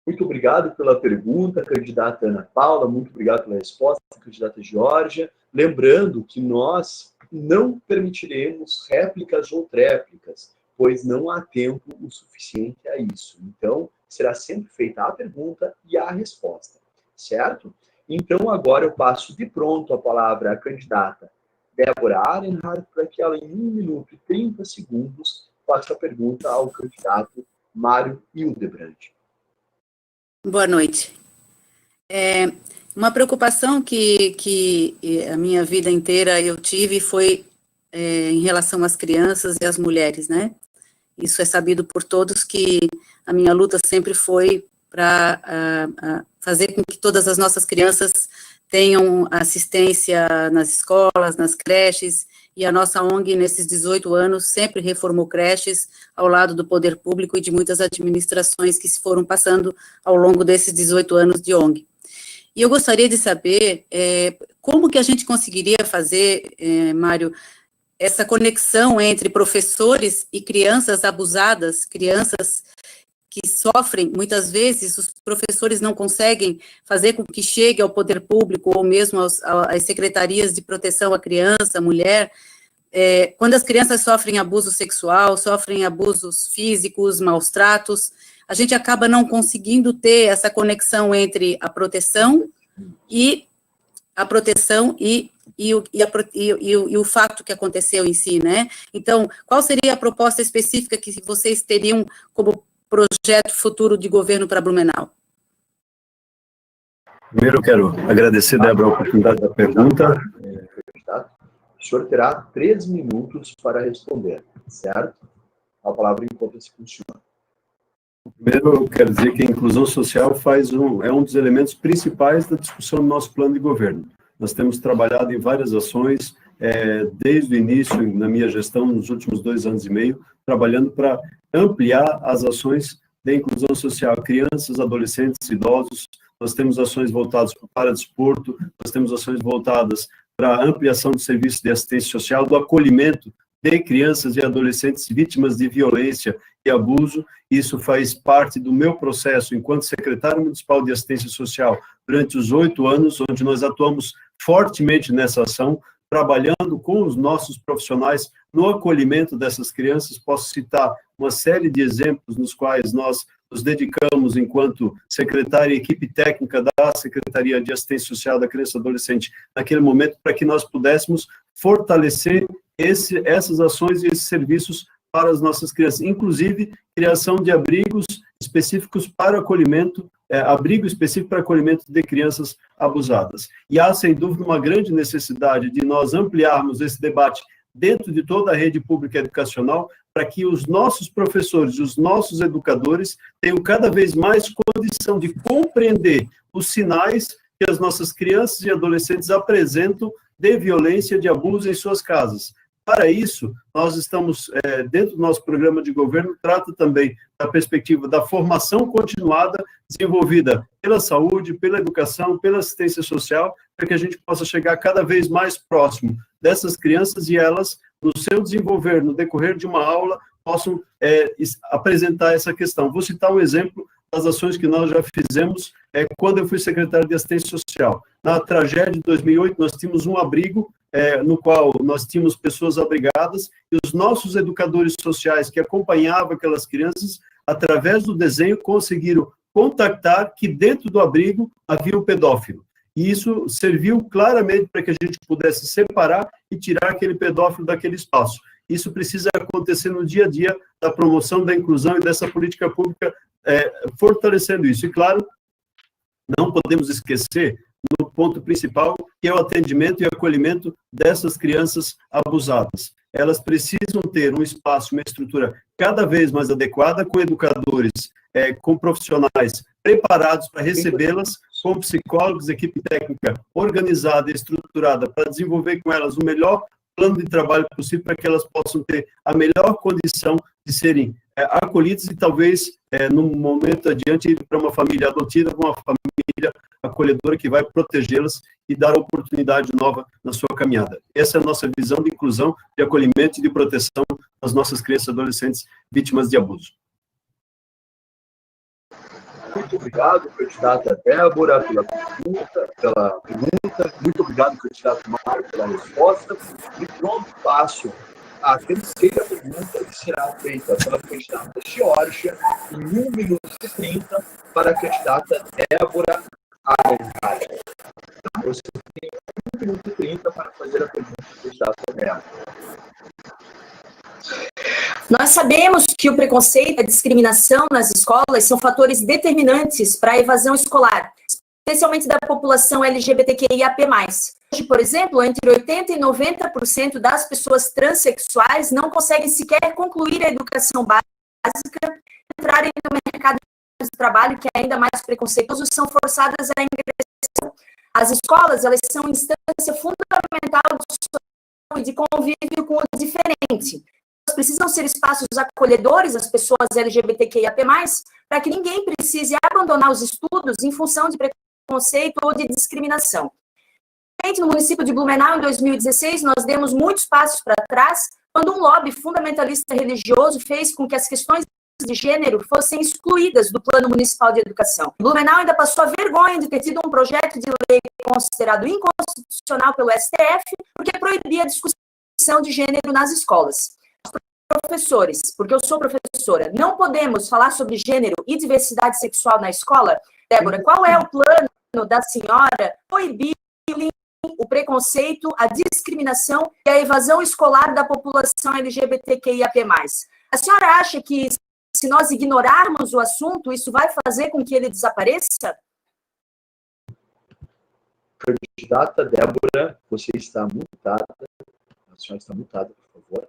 Muito obrigado pela pergunta, candidata Ana Paula, muito obrigado pela resposta, candidata Geórgia. Lembrando que nós não permitiremos réplicas ou tréplicas, pois não há tempo o suficiente a isso. Então, será sempre feita a pergunta e a resposta, certo? Então, agora eu passo de pronto a palavra à candidata Débora Arenhardt, para que ela, em 1 minuto e 30 segundos, faça a pergunta ao candidato Mário Hildebrand. Boa noite. Uma preocupação que a minha vida inteira eu tive foi em relação às crianças e às mulheres, né? Isso é sabido por todos que a minha luta sempre foi para fazer com que todas as nossas crianças tenham assistência nas escolas, nas creches, e a nossa ONG, nesses 18 anos, sempre reformou creches ao lado do poder público e de muitas administrações que se foram passando ao longo desses 18 anos de ONG. E eu gostaria de saber como que a gente conseguiria fazer, Mário, essa conexão entre professores e crianças abusadas, crianças que sofrem, muitas vezes os professores não conseguem fazer com que chegue ao poder público ou mesmo às secretarias de proteção à criança, à mulher, quando as crianças sofrem abuso sexual, sofrem abusos físicos, maus tratos, a gente acaba não conseguindo ter essa conexão entre a proteção e o fato que aconteceu em si, né? Então, qual seria a proposta específica que vocês teriam como projeto futuro de governo para Blumenau? Primeiro, eu quero agradecer, Débora, a oportunidade da pergunta. O senhor terá 3 minutos para responder, certo? A palavra encontra-se com o senhor. Primeiro, eu quero dizer que a inclusão social é um dos elementos principais da discussão do nosso plano de governo. Nós temos trabalhado em várias ações, desde o início, na minha gestão, nos últimos 2 anos e meio, trabalhando para ampliar as ações de inclusão social, crianças, adolescentes, idosos. Nós temos ações voltadas para o paradesporto, nós temos ações voltadas para a ampliação do serviço de assistência social, do acolhimento de crianças e adolescentes vítimas de violência e abuso. Isso faz parte do meu processo enquanto secretário municipal de assistência social durante os 8 anos, onde nós atuamos fortemente nessa ação, trabalhando com os nossos profissionais no acolhimento dessas crianças. Posso citar uma série de exemplos nos quais nós nos dedicamos enquanto secretária e equipe técnica da Secretaria de Assistência Social da Criança e Adolescente naquele momento, para que nós pudéssemos fortalecer essas ações e esses serviços para as nossas crianças, inclusive criação de abrigos específicos para acolhimento, abrigo específico para acolhimento de crianças abusadas. E há, sem dúvida, uma grande necessidade de nós ampliarmos esse debate dentro de toda a rede pública educacional, para que os nossos professores, os nossos educadores tenham cada vez mais condição de compreender os sinais que as nossas crianças e adolescentes apresentam de violência, de abuso em suas casas. Para isso, nós estamos, dentro do nosso programa de governo, trata também da perspectiva da formação continuada, desenvolvida pela saúde, pela educação, pela assistência social, para que a gente possa chegar cada vez mais próximo dessas crianças e elas, no seu desenvolver, no decorrer de uma aula, possam apresentar essa questão. Vou citar um exemplo das ações que nós já fizemos quando eu fui secretário de assistência social. Na tragédia de 2008, nós tínhamos um abrigo no qual nós tínhamos pessoas abrigadas e os nossos educadores sociais que acompanhavam aquelas crianças, através do desenho, conseguiram contactar que dentro do abrigo havia um pedófilo. E isso serviu claramente para que a gente pudesse separar e tirar aquele pedófilo daquele espaço. Isso precisa acontecer no dia a dia da promoção da inclusão e dessa política pública fortalecendo isso. E, claro, não podemos esquecer no ponto principal, que é o atendimento e acolhimento dessas crianças abusadas. Elas precisam ter um espaço, uma estrutura cada vez mais adequada, com educadores, com profissionais preparados para recebê-las, com psicólogos, equipe técnica organizada e estruturada para desenvolver com elas o melhor plano de trabalho possível para que elas possam ter a melhor condição de serem acolhidas e talvez, num momento adiante, ir para uma família adotiva, uma família acolhedora que vai protegê-las e dar oportunidade nova na sua caminhada. Essa é a nossa visão de inclusão, de acolhimento e de proteção das nossas crianças e adolescentes vítimas de abuso. Muito obrigado, candidata Débora, pela pergunta. Muito obrigado, candidato Mário, pela resposta. E pronto, passo a terceira pergunta, que será feita pela candidata Geórgia, em 1 minuto e 30, para a candidata Débora Alencar. Você tem 1 minuto e 30 para fazer a pergunta da candidata Débora. Nós sabemos que o preconceito e a discriminação nas escolas são fatores determinantes para a evasão escolar, especialmente da população LGBTQIAP+. Hoje, por exemplo, entre 80% e 90% das pessoas transexuais não conseguem sequer concluir a educação básica, entrarem no mercado de trabalho, que é ainda mais preconceituoso, são forçadas à ingressão. As escolas, elas são instância fundamental de convívio com o diferente. Precisam ser espaços acolhedores às pessoas LGBTQIAP+, para que ninguém precise abandonar os estudos em função de preconceito ou de discriminação. No município de Blumenau, em 2016, nós demos muitos passos para trás, quando um lobby fundamentalista religioso fez com que as questões de gênero fossem excluídas do Plano Municipal de Educação. Blumenau ainda passou a vergonha de ter tido um projeto de lei considerado inconstitucional pelo STF, porque proibia a discussão de gênero nas escolas. Professores, porque eu sou professora, não podemos falar sobre gênero e diversidade sexual na escola? Débora, qual é o plano da senhora proibir o preconceito, a discriminação e a evasão escolar da população LGBTQIAP+. A senhora acha que, se nós ignorarmos o assunto, isso vai fazer com que ele desapareça? Candidata Débora, você está mutada. A senhora está mutada, por favor.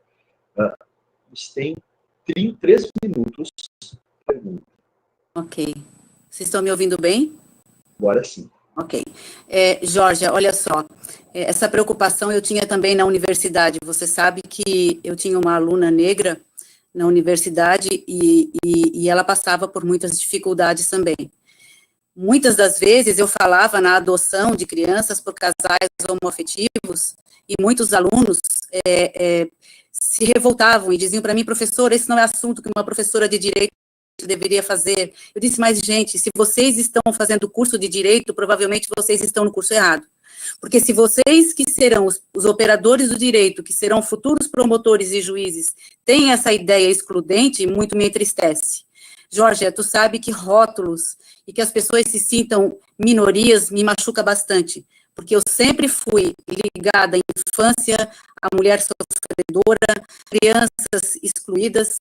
Você tem 3 minutos para pergunta. Ok. Vocês estão me ouvindo bem? Agora sim. Ok. Geórgia, olha só, essa preocupação eu tinha também na universidade. Você sabe que eu tinha uma aluna negra na universidade e ela passava por muitas dificuldades também. Muitas das vezes eu falava na adoção de crianças por casais homoafetivos e muitos alunos se revoltavam e diziam para mim, professora, esse não é assunto que uma professora de direito deveria fazer. Eu disse, mas gente, se vocês estão fazendo o curso de direito, provavelmente vocês estão no curso errado. Porque se vocês que serão os operadores do direito, que serão futuros promotores e juízes, têm essa ideia excludente, muito me entristece. Geórgia, tu sabe que rótulos e que as pessoas se sintam minorias me machuca bastante, porque eu sempre fui ligada à infância, à mulher sofredora, crianças excluídas,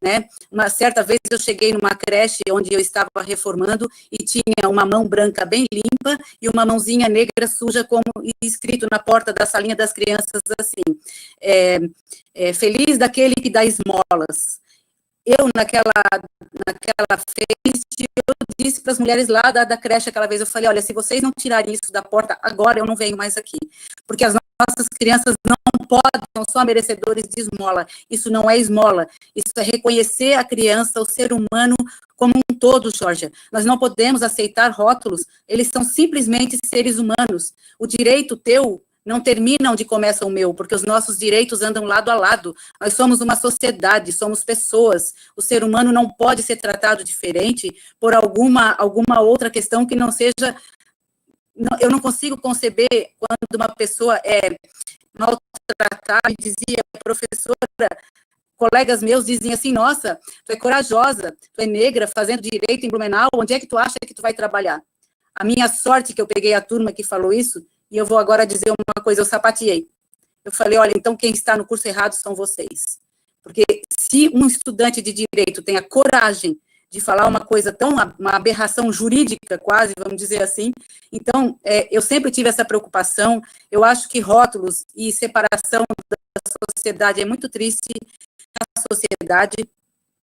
né? Uma certa vez eu cheguei numa creche onde eu estava reformando e tinha uma mão branca bem limpa e uma mãozinha negra suja, como escrito na porta da salinha das crianças, assim, feliz daquele que dá esmolas. Eu, naquela frente, eu disse para as mulheres lá da creche aquela vez, eu falei, olha, se vocês não tirarem isso da porta agora, eu não venho mais aqui, porque as nossas crianças não podem, não são merecedores de esmola, isso não é esmola, isso é reconhecer a criança, o ser humano como um todo, Georgia. Nós não podemos aceitar rótulos, eles são simplesmente seres humanos. O direito teu não termina onde começa o meu, porque os nossos direitos andam lado a lado. Nós somos uma sociedade, somos pessoas. O ser humano não pode ser tratado diferente por alguma outra questão que não seja... Eu não consigo conceber quando uma pessoa é maltratada, me dizia, professora, colegas meus diziam assim, nossa, tu é corajosa, tu é negra, fazendo direito em Blumenau, onde é que tu acha que tu vai trabalhar? A minha sorte que eu peguei a turma que falou isso, e eu vou agora dizer uma coisa, eu sapateei. Eu falei, olha, então quem está no curso errado são vocês. Porque se um estudante de direito tem a coragem de falar uma coisa tão, uma aberração jurídica quase, vamos dizer assim, então, eu sempre tive essa preocupação, eu acho que rótulos e separação da sociedade é muito triste, a sociedade,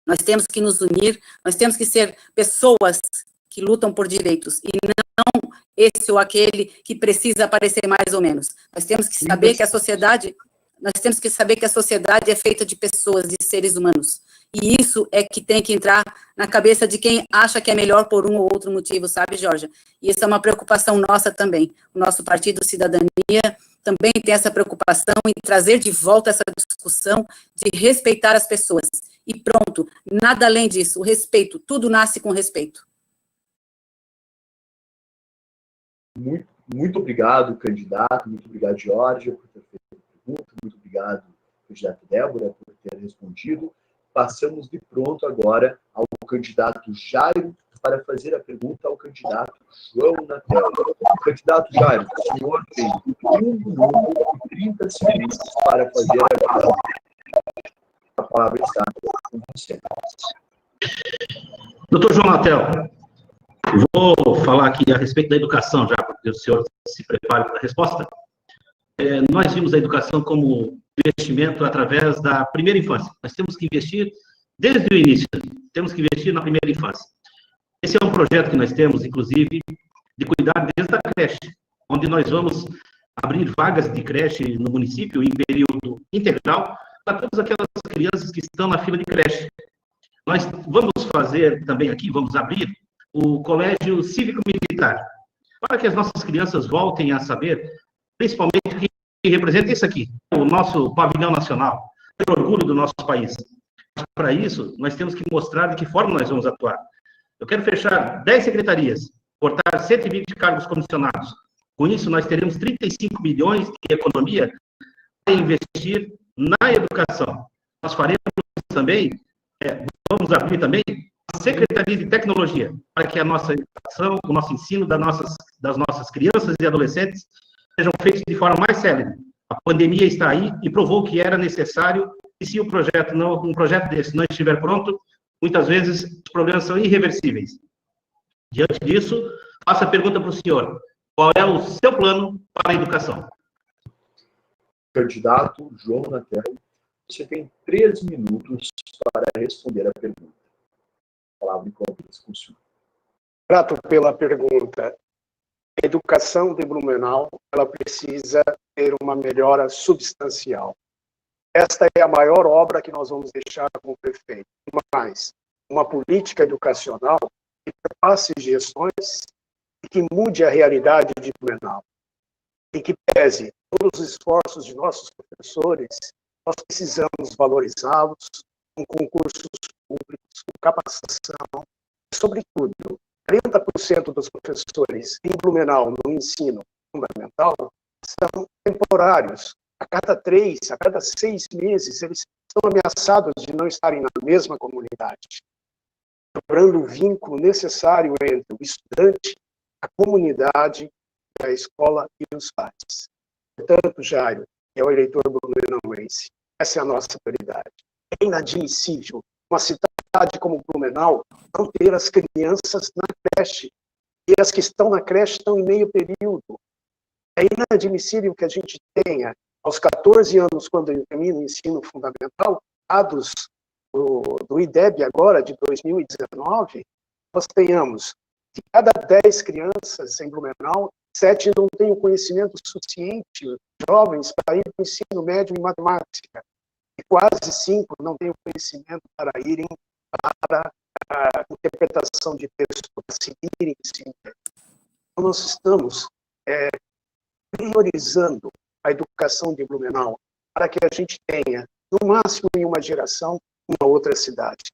nós temos que nos unir, nós temos que ser pessoas que lutam por direitos, e não esse ou aquele que precisa aparecer mais ou menos. Nós temos que saber que a sociedade, é feita de pessoas, de seres humanos. E isso é que tem que entrar na cabeça de quem acha que é melhor por um ou outro motivo, sabe, Georgia? E isso é uma preocupação nossa também. O nosso Partido Cidadania também tem essa preocupação em trazer de volta essa discussão de respeitar as pessoas. E pronto, nada além disso, o respeito, tudo nasce com respeito. Muito obrigado, candidato, muito obrigado, Georgia, por ter feito a pergunta, muito obrigado, candidato Débora, por ter respondido. Passamos de pronto agora ao candidato Jairo para fazer a pergunta ao candidato João Natel. Candidato Jairo, o senhor tem 1 minuto e 30 segundos para fazer a pergunta. A palavra está com você. Doutor João Natel, vou falar aqui a respeito da educação, já porque o senhor se prepare para a resposta. Nós vimos a educação como investimento através da primeira infância. Nós temos que investir desde o início, temos que investir na primeira infância. Esse é um projeto que nós temos, inclusive, de cuidar desde a creche, onde nós vamos abrir vagas de creche no município em período integral para todas aquelas crianças que estão na fila de creche. Nós vamos fazer também aqui, vamos abrir o Colégio Cívico-Militar, para que as nossas crianças voltem a saber, principalmente, o que representa isso aqui, o nosso pavilhão nacional, o orgulho do nosso país. Para isso, nós temos que mostrar de que forma nós vamos atuar. Eu quero fechar 10 secretarias, cortar 120 cargos comissionados. Com isso, nós teremos 35 milhões de economia para investir na educação. Nós faremos também, vamos abrir também a Secretaria de Tecnologia, para que a nossa educação, o nosso ensino das nossas crianças e adolescentes sejam feitos de forma mais célere. A pandemia está aí e provou que era necessário, e se um projeto desse não estiver pronto, muitas vezes os problemas são irreversíveis. Diante disso, faço a pergunta para o senhor: qual é o seu plano para a educação? Candidato João Natel, você tem 3 minutos para responder a pergunta. A palavra em conversa com o senhor. Grato pela pergunta. A educação de Blumenau, ela precisa ter uma melhora substancial. Esta é a maior obra que nós vamos deixar com o prefeito. Mas uma política educacional que passe gestões e que mude a realidade de Blumenau. E que pese todos os esforços de nossos professores, nós precisamos valorizá-los com concursos públicos, com capacitação, e, sobretudo, 40% dos professores em Blumenau no ensino fundamental são temporários. A cada 3, a cada 6 meses, eles estão ameaçados de não estarem na mesma comunidade, quebrando o vínculo necessário entre o estudante, a comunidade, a escola e os pais. Portanto, Jairo, é o eleitor blumenauense. Essa é a nossa prioridade. É inadmissível uma cidade como Blumenau não ter as crianças na creche. E as que estão na creche estão em meio período. É inadmissível que a gente tenha, aos 14 anos, quando termina o ensino fundamental, dados do IDEB agora, de 2019, nós tenhamos, de cada 10 crianças em Blumenau, 7 não têm o conhecimento suficiente, jovens, para ir para o ensino médio em matemática. E quase 5 não têm o conhecimento para irem para a interpretação de texto, para seguirem o ensino médio. Então, nós estamos priorizando a educação de Blumenau para que a gente tenha, no máximo em uma geração, uma outra cidade.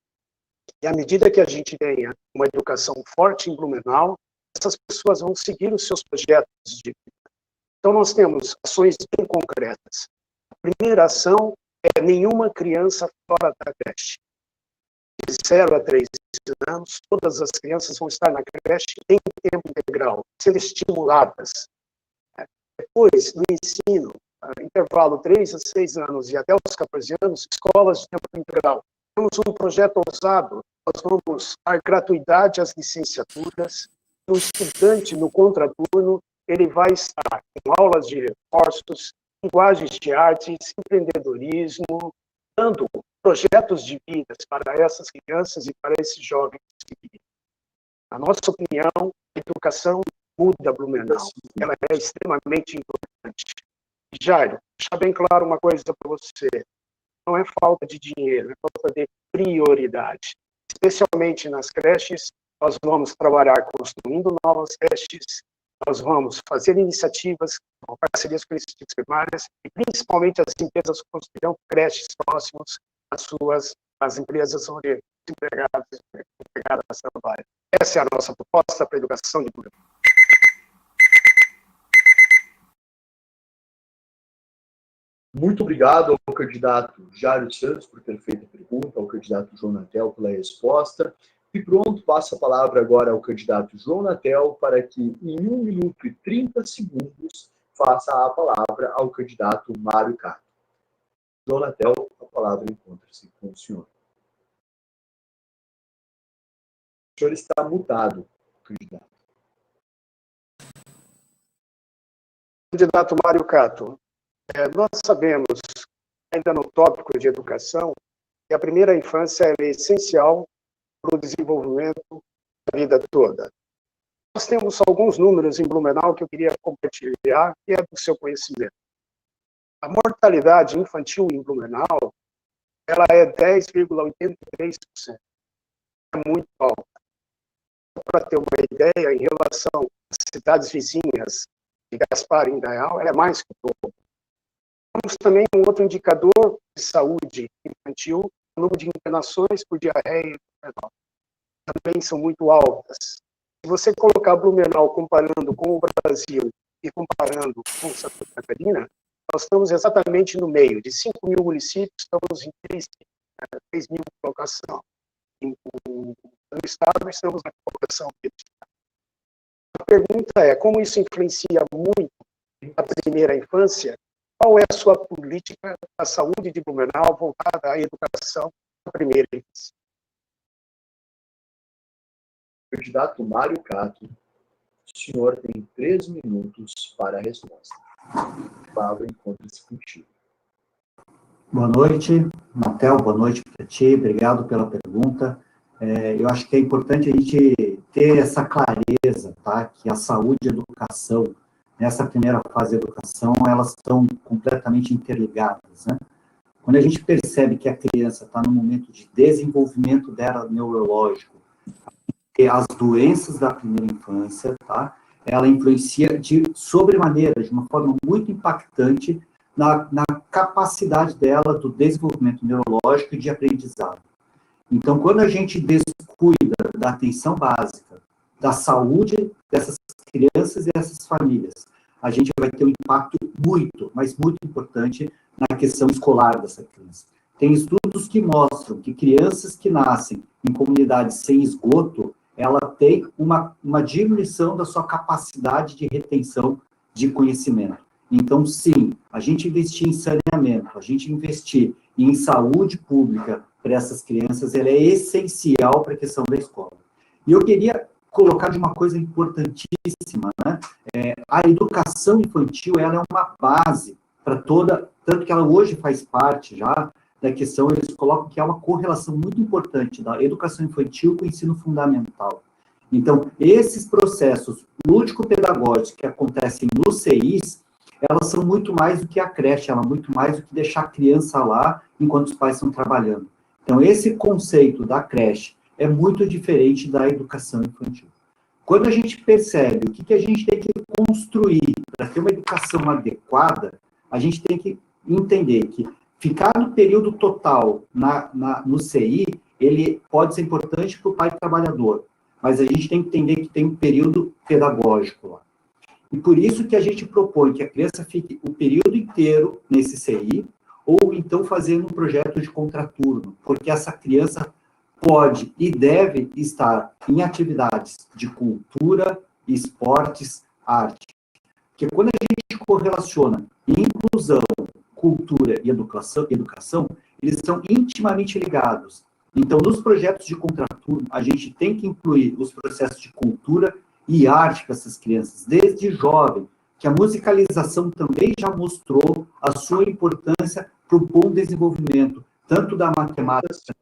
E à medida que a gente tenha uma educação forte em Blumenau, essas pessoas vão seguir os seus projetos de vida. Então, nós temos ações bem concretas. A primeira ação é nenhuma criança fora da creche. De 0 a 3 anos, todas as crianças vão estar na creche em tempo integral, sendo estimuladas. Depois, no ensino, intervalo 3 a 6 anos e até os 14 anos, escolas de tempo integral. Temos um projeto ousado, nós vamos dar gratuidade às licenciaturas. O estudante, no contraturno, ele vai estar com aulas de reforços, linguagens de artes, empreendedorismo, dando projetos de vidas para essas crianças e para esses jovens. Na nossa opinião, a educação muda Blumenau. Ela é extremamente importante. Jairo, deixar bem claro uma coisa para você. Não é falta de dinheiro, é falta de prioridade. Especialmente nas creches, nós vamos trabalhar construindo novas creches, nós vamos fazer iniciativas, parcerias com institutos primárias, e principalmente as empresas construirão creches próximos às empresas onde os empregadas trabalham. Essa é a nossa proposta para a educação de Blumenau. Muito obrigado ao candidato Jairo Santos por ter feito a pergunta, ao candidato João Natel pela resposta. E pronto, passo a palavra agora ao candidato João Natel para que, em 1 minuto e 30 segundos, faça a palavra ao candidato Mário Cato. João Natel, a palavra encontra-se com o senhor. O senhor está mutado, candidato. Candidato Mário Cato, nós sabemos, ainda no tópico de educação, que a primeira infância é essencial para o desenvolvimento da vida toda. Nós temos alguns números em Blumenau que eu queria compartilhar, que é do seu conhecimento. A mortalidade infantil em Blumenau, ela é 10,83%. É muito alta. Para ter uma ideia, em relação às cidades vizinhas de Gaspar e Indaial, ela é mais que o dobro. Temos também um outro indicador de saúde infantil, o número de internações por diarreia renal. Também são muito altas. Se você colocar Blumenau comparando com o Brasil e comparando com Santa Catarina, nós estamos exatamente no meio. De 5.000 municípios, estamos em 3.000 colocação. No estado, estamos na colocação. A pergunta é, como isso influencia muito a primeira infância? Qual é a sua política da saúde de Blumenau voltada à educação da primeira infância? Candidato Mário Cato, o senhor tem 3 minutos para a resposta. A palavra encontra-se contigo. Boa noite, Natel, boa noite para ti, obrigado pela pergunta. Eu acho que é importante a gente ter essa clareza, tá? Que a saúde e a educação, nessa primeira fase da educação, elas estão completamente interligadas, né? Quando a gente percebe que a criança está no momento de desenvolvimento dela neurológico, as doenças da primeira infância, tá? Ela influencia de sobremaneira, de uma forma muito impactante, na capacidade dela do desenvolvimento neurológico e de aprendizado. Então, quando a gente descuida da atenção básica, da saúde dessas crianças e dessas famílias, a gente vai ter um impacto muito, mas muito importante na questão escolar dessa criança. Tem estudos que mostram que crianças que nascem em comunidades sem esgoto, ela tem uma diminuição da sua capacidade de retenção de conhecimento. Então, sim, a gente investir em saneamento, a gente investir em saúde pública, para essas crianças, ela é essencial para a questão da escola. E eu queria colocar de uma coisa importantíssima, né? A educação infantil, ela é uma base para toda, tanto que ela hoje faz parte já da questão, eles colocam que é uma correlação muito importante da educação infantil com o ensino fundamental. Então, esses processos lúdico-pedagógicos que acontecem no CIs, elas são muito mais do que a creche, ela é muito mais do que deixar a criança lá enquanto os pais estão trabalhando. Então, esse conceito da creche é muito diferente da educação infantil. Quando a gente percebe o que a gente tem que construir para ter uma educação adequada, a gente tem que entender que ficar no período total no CI, ele pode ser importante para o pai trabalhador, mas a gente tem que entender que tem um período pedagógico lá. E por isso que a gente propõe que a criança fique o período inteiro nesse CI, ou então fazendo um projeto de contraturno, porque essa criança pode e deve estar em atividades de cultura, esportes, arte. Porque quando a gente correlaciona inclusão, cultura e educação, eles estão intimamente ligados. Então, nos projetos de contraturno, a gente tem que incluir os processos de cultura e arte para essas crianças, desde jovem, que a musicalização também já mostrou a sua importância para o bom desenvolvimento, tanto da matemática,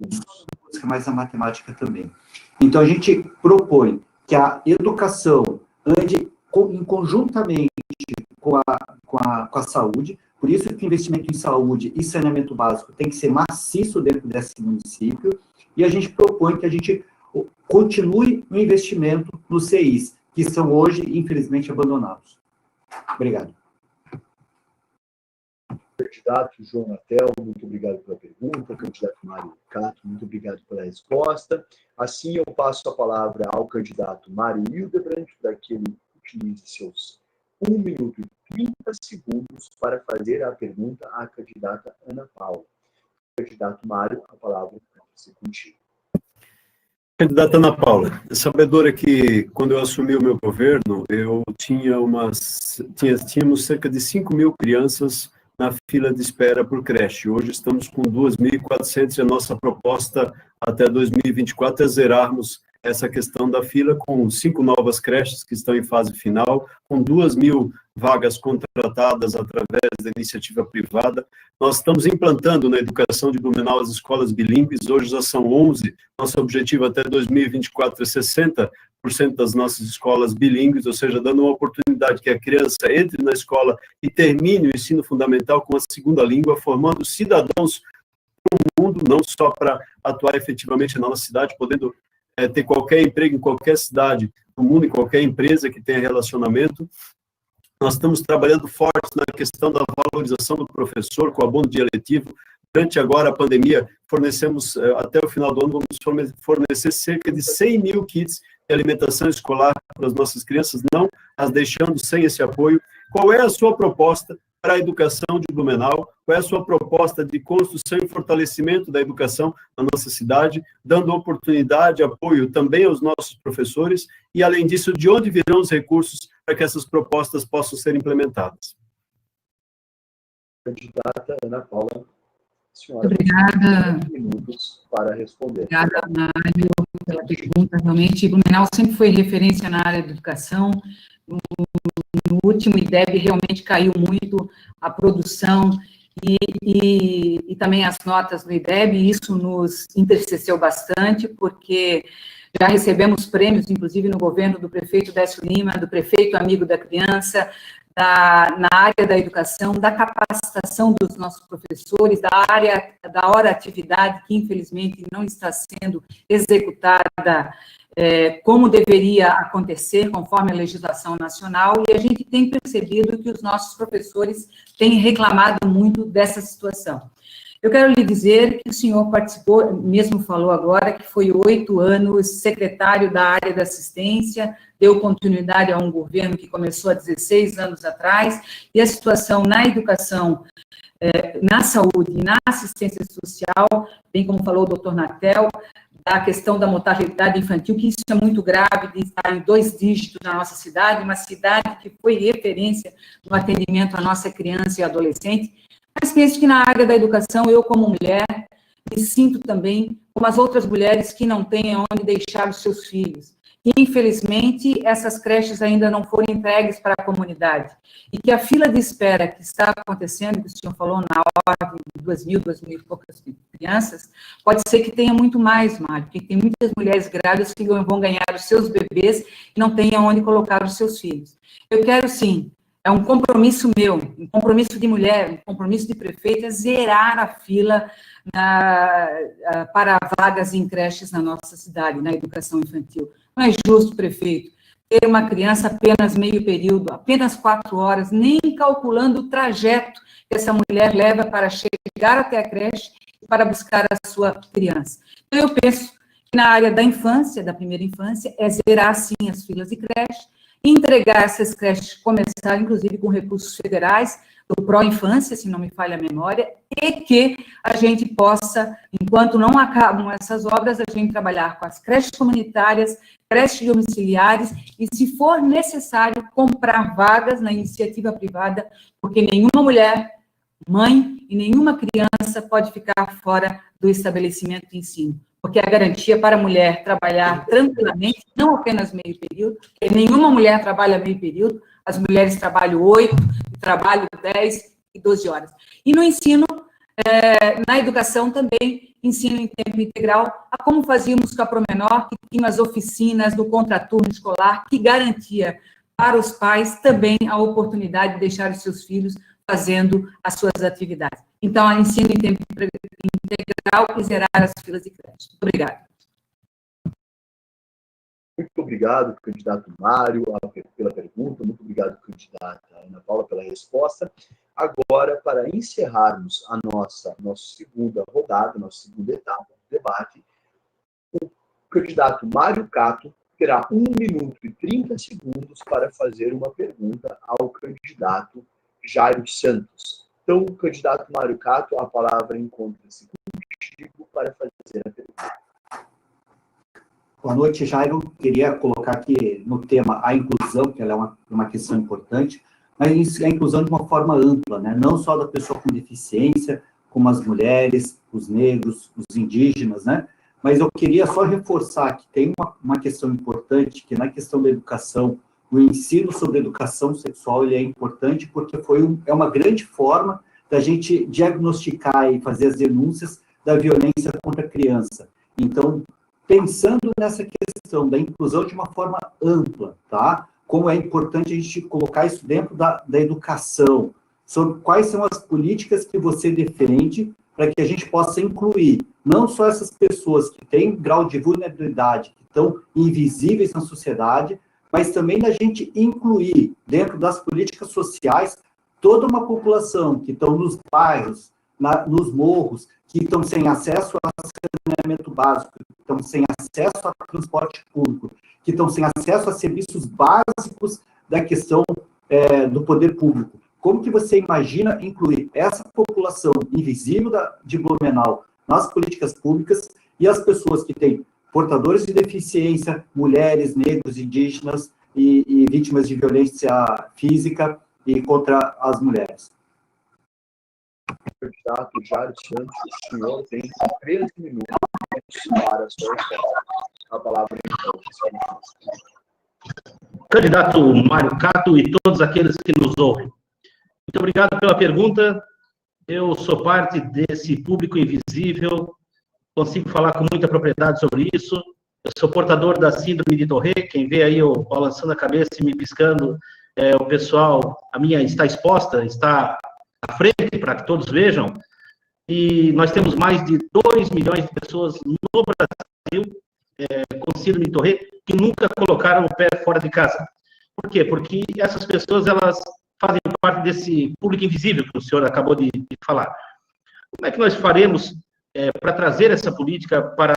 mas a matemática também. Então, a gente propõe que a educação ande conjuntamente com a saúde, por isso que o investimento em saúde e saneamento básico tem que ser maciço dentro desse município, e a gente propõe que a gente continue o investimento nos CIs, que são hoje, infelizmente, abandonados. Obrigado. Candidato João Natel, muito obrigado pela pergunta. Candidato Mário Cato, muito obrigado pela resposta. Assim, eu passo a palavra ao candidato Mário Hildebrand, para que ele utilize seus 1 minuto e 30 segundos para fazer a pergunta à candidata Ana Paula. Candidato Mário, a palavra é você contigo. Candidata Ana Paula, é sabedora que quando eu assumi o meu governo, tínhamos cerca de 5.000 crianças na fila de espera por creche. Hoje estamos com 2.400 e a nossa proposta até 2024 é zerarmos essa questão da fila com 5 novas creches que estão em fase final, com 2.000 vagas contratadas através da iniciativa privada. Nós estamos implantando na educação de Blumenau as escolas bilíngues, hoje já são 11, nosso objetivo até 2024 é 60% das nossas escolas bilíngues, ou seja, dando uma oportunidade que a criança entre na escola e termine o ensino fundamental com a segunda língua, formando cidadãos no mundo, não só para atuar efetivamente na nossa cidade, podendo ter qualquer emprego em qualquer cidade do mundo, em qualquer empresa que tenha relacionamento. Nós estamos trabalhando forte na questão da valorização do professor, com abono de eletivo. Durante agora a pandemia, fornecemos, até o final do ano, vamos fornecer cerca de 100.000 kits de alimentação escolar para as nossas crianças, não as deixando sem esse apoio. Qual é a sua proposta para a educação de Blumenau? Qual é a sua proposta de construção e fortalecimento da educação na nossa cidade, dando oportunidade, apoio também aos nossos professores, e, além disso, de onde virão os recursos para que essas propostas possam ser implementadas? Candidata Ana Paula, senhora, obrigada. 5 minutos para responder. Obrigada, Mário, pela pergunta. Realmente, Blumenau sempre foi referência na área da educação. No último IDEB realmente caiu muito a produção e também as notas do IDEB, e isso nos entristeceu bastante, porque já recebemos prêmios, inclusive no governo do prefeito Décio Lima, do prefeito amigo da criança, na área da educação, da capacitação dos nossos professores, da hora atividade, que infelizmente não está sendo executada como deveria acontecer, conforme a legislação nacional, e a gente tem percebido que os nossos professores têm reclamado muito dessa situação. Eu quero lhe dizer que o senhor participou, mesmo falou agora, que foi 8 anos secretário da área da assistência, deu continuidade a um governo que começou há 16 anos atrás, e a situação na educação, na saúde e na assistência social, bem como falou o doutor Natel, a questão da mortalidade infantil, que isso é muito grave, de estar em 2 dígitos na nossa cidade, uma cidade que foi referência no atendimento à nossa criança e adolescente. Mas penso que na área da educação, eu como mulher, me sinto também como as outras mulheres que não têm onde deixar os seus filhos. Infelizmente, essas creches ainda não foram entregues para a comunidade. E que a fila de espera que está acontecendo, que o senhor falou, na ordem de 2.000 e poucas crianças, pode ser que tenha muito mais, Mário, porque tem muitas mulheres grávidas que vão ganhar os seus bebês e não têm onde colocar os seus filhos. Eu quero, sim, é um compromisso meu, um compromisso de mulher, um compromisso de prefeita, zerar a fila para vagas em creches na nossa cidade, na educação infantil. Não é justo, prefeito, ter uma criança apenas meio período, apenas 4 horas, nem calculando o trajeto que essa mulher leva para chegar até a creche e para buscar a sua criança. Então, eu penso que na área da infância, da primeira infância, é zerar, sim, as filas de creche, entregar essas creches, começar, inclusive, com recursos federais, do Pró-Infância, se não me falha a memória, e que a gente possa, enquanto não acabam essas obras, a gente trabalhar com as creches comunitárias, creches domiciliares, e, se for necessário, comprar vagas na iniciativa privada, porque nenhuma mulher, mãe e nenhuma criança pode ficar fora do estabelecimento de ensino, porque a garantia para a mulher trabalhar tranquilamente, não apenas meio período, porque nenhuma mulher trabalha meio período, as mulheres trabalham 8, trabalham 10 e 12 horas. E no ensino, na educação também, ensino em tempo integral, a como fazíamos com a Promenor, que tinha as oficinas do contraturno escolar, que garantia para os pais também a oportunidade de deixar os seus filhos fazendo as suas atividades. Então, ensino em tempo integral e zerar as filas de creche. Muito obrigada. Muito obrigado, candidato Mário, pela pergunta. Muito obrigado, candidata Ana Paula, pela resposta. Agora, para encerrarmos a nossa segunda rodada, nossa segunda etapa do debate, o candidato Mário Cato terá 1 minuto e 30 segundos para fazer uma pergunta ao candidato Jairo Santos. Então, candidato Mário Cato, a palavra encontra-se contigo para fazer a pergunta. Boa noite, Jairo. Queria colocar aqui no tema a inclusão, que ela é uma questão importante, mas a inclusão de uma forma ampla, né? Não só da pessoa com deficiência, como as mulheres, os negros, os indígenas, né? Mas eu queria só reforçar que tem uma questão importante, que na questão da educação, o ensino sobre educação sexual, ele é importante porque é uma grande forma da gente diagnosticar e fazer as denúncias da violência contra a criança. Então, pensando nessa questão da inclusão de uma forma ampla, tá? Como é importante a gente colocar isso dentro da educação, sobre quais são as políticas que você defende para que a gente possa incluir não só essas pessoas que têm grau de vulnerabilidade, que estão invisíveis na sociedade, mas também da gente incluir dentro das políticas sociais toda uma população que estão nos bairros, nos morros, que estão sem acesso a saneamento básico, que estão sem acesso a transporte público, que estão sem acesso a serviços básicos da questão do poder público. Como que você imagina incluir essa população invisível de Blumenau nas políticas públicas e as pessoas que têm portadores de deficiência, mulheres, negros, indígenas e vítimas de violência física e contra as mulheres? Candidato Jairo Santos, o senhor tem 13 minutos para a sua resposta. A palavra então. Candidato Mário Cato e todos aqueles que nos ouvem. Muito obrigado pela pergunta. Eu sou parte desse público invisível, consigo falar com muita propriedade sobre isso. Eu sou portador da síndrome de Tourette. Quem vê aí eu balançando a cabeça e me piscando, o pessoal, a minha está exposta, está à frente para que todos vejam. E nós temos mais de 2 milhões de pessoas no Brasil com síndrome de Tourette que nunca colocaram o pé fora de casa. Por quê? Porque essas pessoas, elas fazem parte desse público invisível que o senhor acabou de falar. Como é que nós faremos para trazer essa política para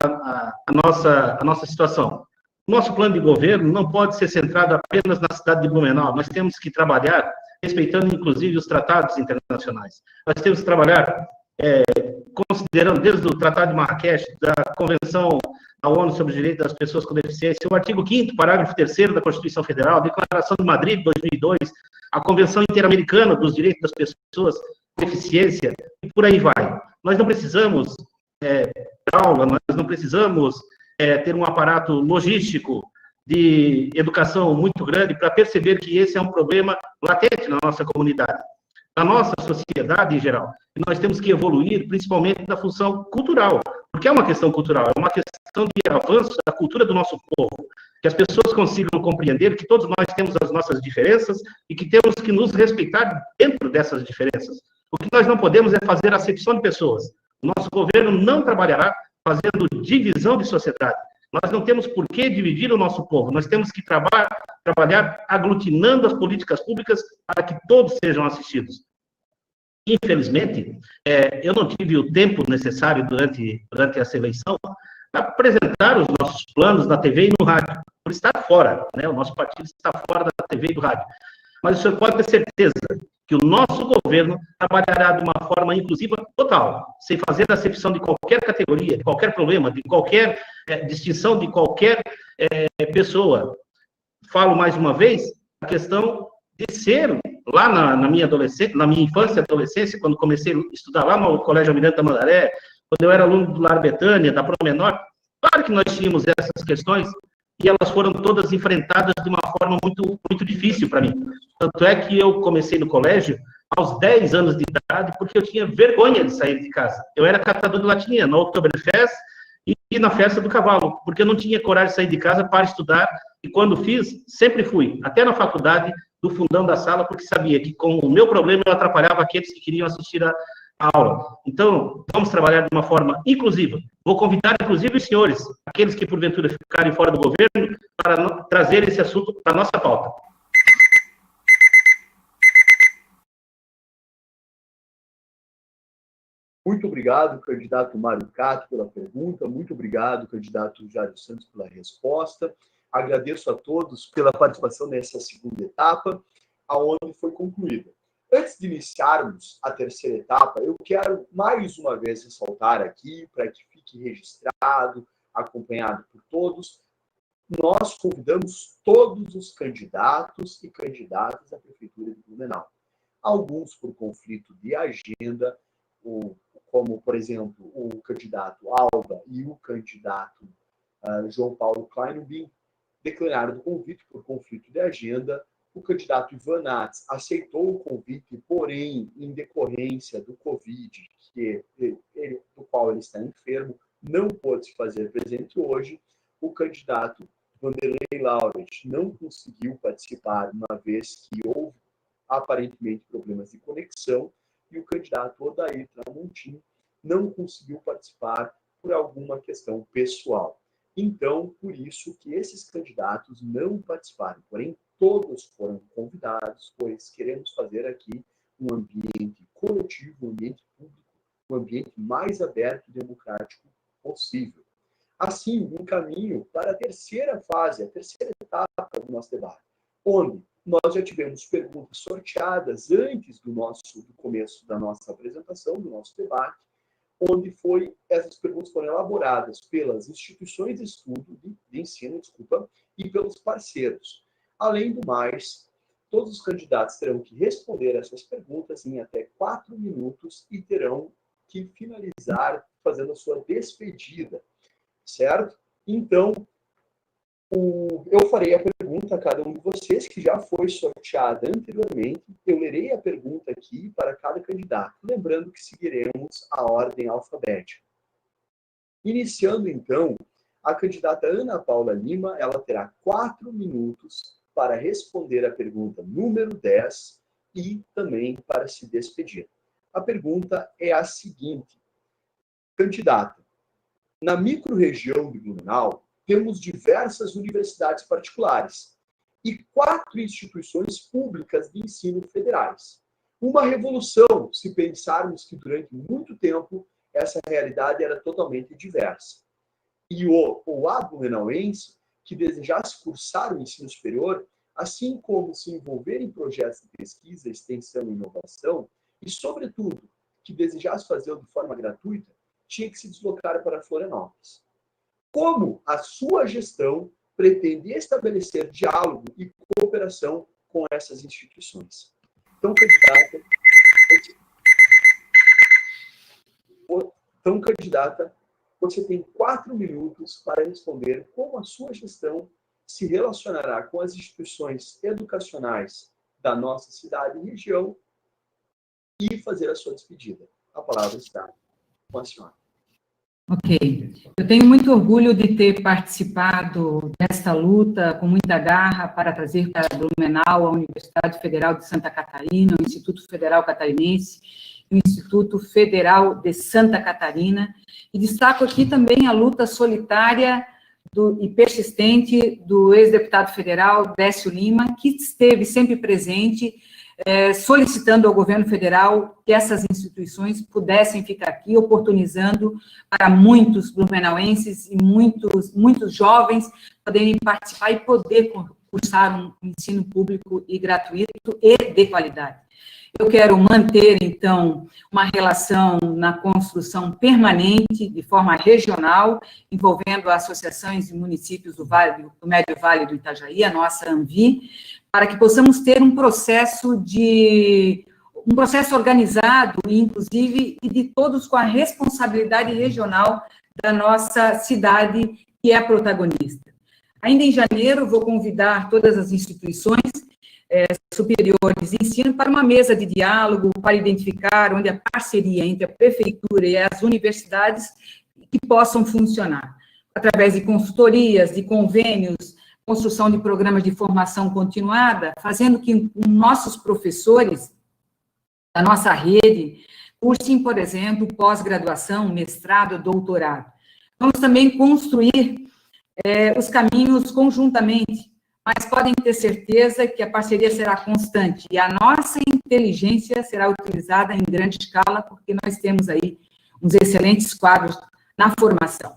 a nossa situação? Nosso plano de governo não pode ser centrado apenas na cidade de Blumenau. Nós temos que trabalhar respeitando, inclusive, os tratados internacionais. Nós temos que trabalhar considerando desde o Tratado de Marrakech, da Convenção da ONU sobre os Direitos das Pessoas com Deficiência, o artigo 5º, parágrafo 3º da Constituição Federal, a Declaração de Madrid, de 2002, a Convenção Interamericana dos Direitos das Pessoas com Deficiência, e por aí vai. Nós não precisamos aula, nós não precisamos ter um aparato logístico de educação muito grande para perceber que esse é um problema latente na nossa comunidade, na nossa sociedade em geral. E nós temos que evoluir, principalmente na função cultural, porque é uma questão cultural, é uma questão de avanço da cultura do nosso povo, que as pessoas consigam compreender que todos nós temos as nossas diferenças e que temos que nos respeitar dentro dessas diferenças. O que nós não podemos é fazer acepção de pessoas. O nosso governo não trabalhará fazendo divisão de sociedade. Nós não temos por que dividir o nosso povo. Nós temos que trabalhar aglutinando as políticas públicas para que todos sejam assistidos. Infelizmente, eu não tive o tempo necessário durante essa eleição para apresentar os nossos planos na TV e no rádio, por estar fora, né? O nosso partido está fora da TV e do rádio. Mas o senhor pode ter certeza que o nosso governo trabalhará de uma forma inclusiva total, sem fazer acepção de qualquer categoria, de qualquer problema, de qualquer distinção de qualquer pessoa. Falo mais uma vez a questão de ser, lá na minha adolescência, na minha infância e adolescência, quando comecei a estudar lá no Colégio Almirante Tamandaré, quando eu era aluno do Lar Betânia, da Promenor, claro que nós tínhamos essas questões, e elas foram todas enfrentadas de uma forma muito, muito difícil para mim. Tanto é que eu comecei no colégio aos 10 anos de idade, porque eu tinha vergonha de sair de casa. Eu era catador de latinha no Oktoberfest e na Festa do Cavalo, porque eu não tinha coragem de sair de casa para estudar, e quando fiz, sempre fui, até na faculdade, do fundão da sala, porque sabia que com o meu problema eu atrapalhava aqueles que queriam assistir a aula. Então, vamos trabalhar de uma forma inclusiva. Vou convidar, inclusive, os senhores, aqueles que, porventura, ficarem fora do governo, para trazer esse assunto para a nossa pauta. Muito obrigado, candidato Mário Cato, pela pergunta. Muito obrigado, candidato Jário Santos, pela resposta. Agradeço a todos pela participação nessa segunda etapa, aonde foi concluída. Antes de iniciarmos a terceira etapa, eu quero mais uma vez ressaltar aqui, para que fique registrado, acompanhado por todos, nós convidamos todos os candidatos e candidatas à Prefeitura de Blumenau. Alguns por conflito de agenda, como, por exemplo, o candidato Alba e o candidato João Paulo Kleinubin, declararam o convite por conflito de agenda. O candidato Ivan Nats aceitou o convite, porém, em decorrência do Covid, do qual ele está enfermo, não pôde se fazer presente hoje. O candidato Vanderlei Lauret não conseguiu participar, uma vez que houve, aparentemente, problemas de conexão, e o candidato Odair Tramontim não conseguiu participar por alguma questão pessoal. Então, por isso que esses candidatos não participaram, porém, todos foram convidados, pois queremos fazer aqui um ambiente coletivo, um ambiente público, um ambiente mais aberto e democrático possível. Assim, um caminho para a terceira fase, a terceira etapa do nosso debate, onde nós já tivemos perguntas sorteadas antes do começo da nossa apresentação, do nosso debate, onde essas perguntas foram elaboradas pelas instituições de estudo, de ensino, e pelos parceiros. Além do mais, todos os candidatos terão que responder essas perguntas em até 4 minutos e terão que finalizar fazendo a sua despedida, certo? Então, eu farei a pergunta a cada um de vocês, que já foi sorteada anteriormente. Eu lerei a pergunta aqui para cada candidato, lembrando que seguiremos a ordem alfabética. Iniciando, então, a candidata Ana Paula Lima, ela terá 4 minutos para responder a pergunta número 10 e também para se despedir. A pergunta é a seguinte: candidata, na microrregião de Blumenau, temos diversas universidades particulares e 4 instituições públicas de ensino federais. Uma revolução, se pensarmos que durante muito tempo essa realidade era totalmente diversa. E o blumenauense que desejasse cursar o ensino superior, assim como se envolver em projetos de pesquisa, extensão e inovação, e, sobretudo, que desejasse fazê-lo de forma gratuita, tinha que se deslocar para Florianópolis. Como a sua gestão pretende estabelecer diálogo e cooperação com essas instituições? Então, candidata, Então, candidata, você tem 4 minutos para responder como a sua gestão se relacionará com as instituições educacionais da nossa cidade e região e fazer a sua despedida. A palavra está com a senhora. Ok. Eu tenho muito orgulho de ter participado desta luta com muita garra para trazer para Blumenau a Universidade Federal de Santa Catarina, o Instituto Federal Catarinense, o Instituto Federal de Santa Catarina, e destaco aqui também a luta solitária e persistente do ex-deputado federal, Décio Lima, que esteve sempre presente, solicitando ao governo federal que essas instituições pudessem ficar aqui, oportunizando para muitos blumenauenses e muitos jovens poderem participar e poder cursar um ensino público e gratuito e de qualidade. Eu quero manter, então, uma relação na construção permanente, de forma regional, envolvendo associações e municípios do Médio Vale do Itajaí, a nossa ANVI, para que possamos ter um processo organizado, inclusive, e de todos com a responsabilidade regional da nossa cidade, que é a protagonista. Ainda em janeiro, vou convidar todas as instituições superiores de ensino para uma mesa de diálogo, para identificar onde a parceria entre a prefeitura e as universidades que possam funcionar, através de consultorias, de convênios, construção de programas de formação continuada, fazendo que nossos professores da nossa rede cursem, por exemplo, pós-graduação, mestrado, doutorado. Vamos também construir os caminhos conjuntamente, mas podem ter certeza que a parceria será constante e a nossa inteligência será utilizada em grande escala, porque nós temos aí uns excelentes quadros na formação.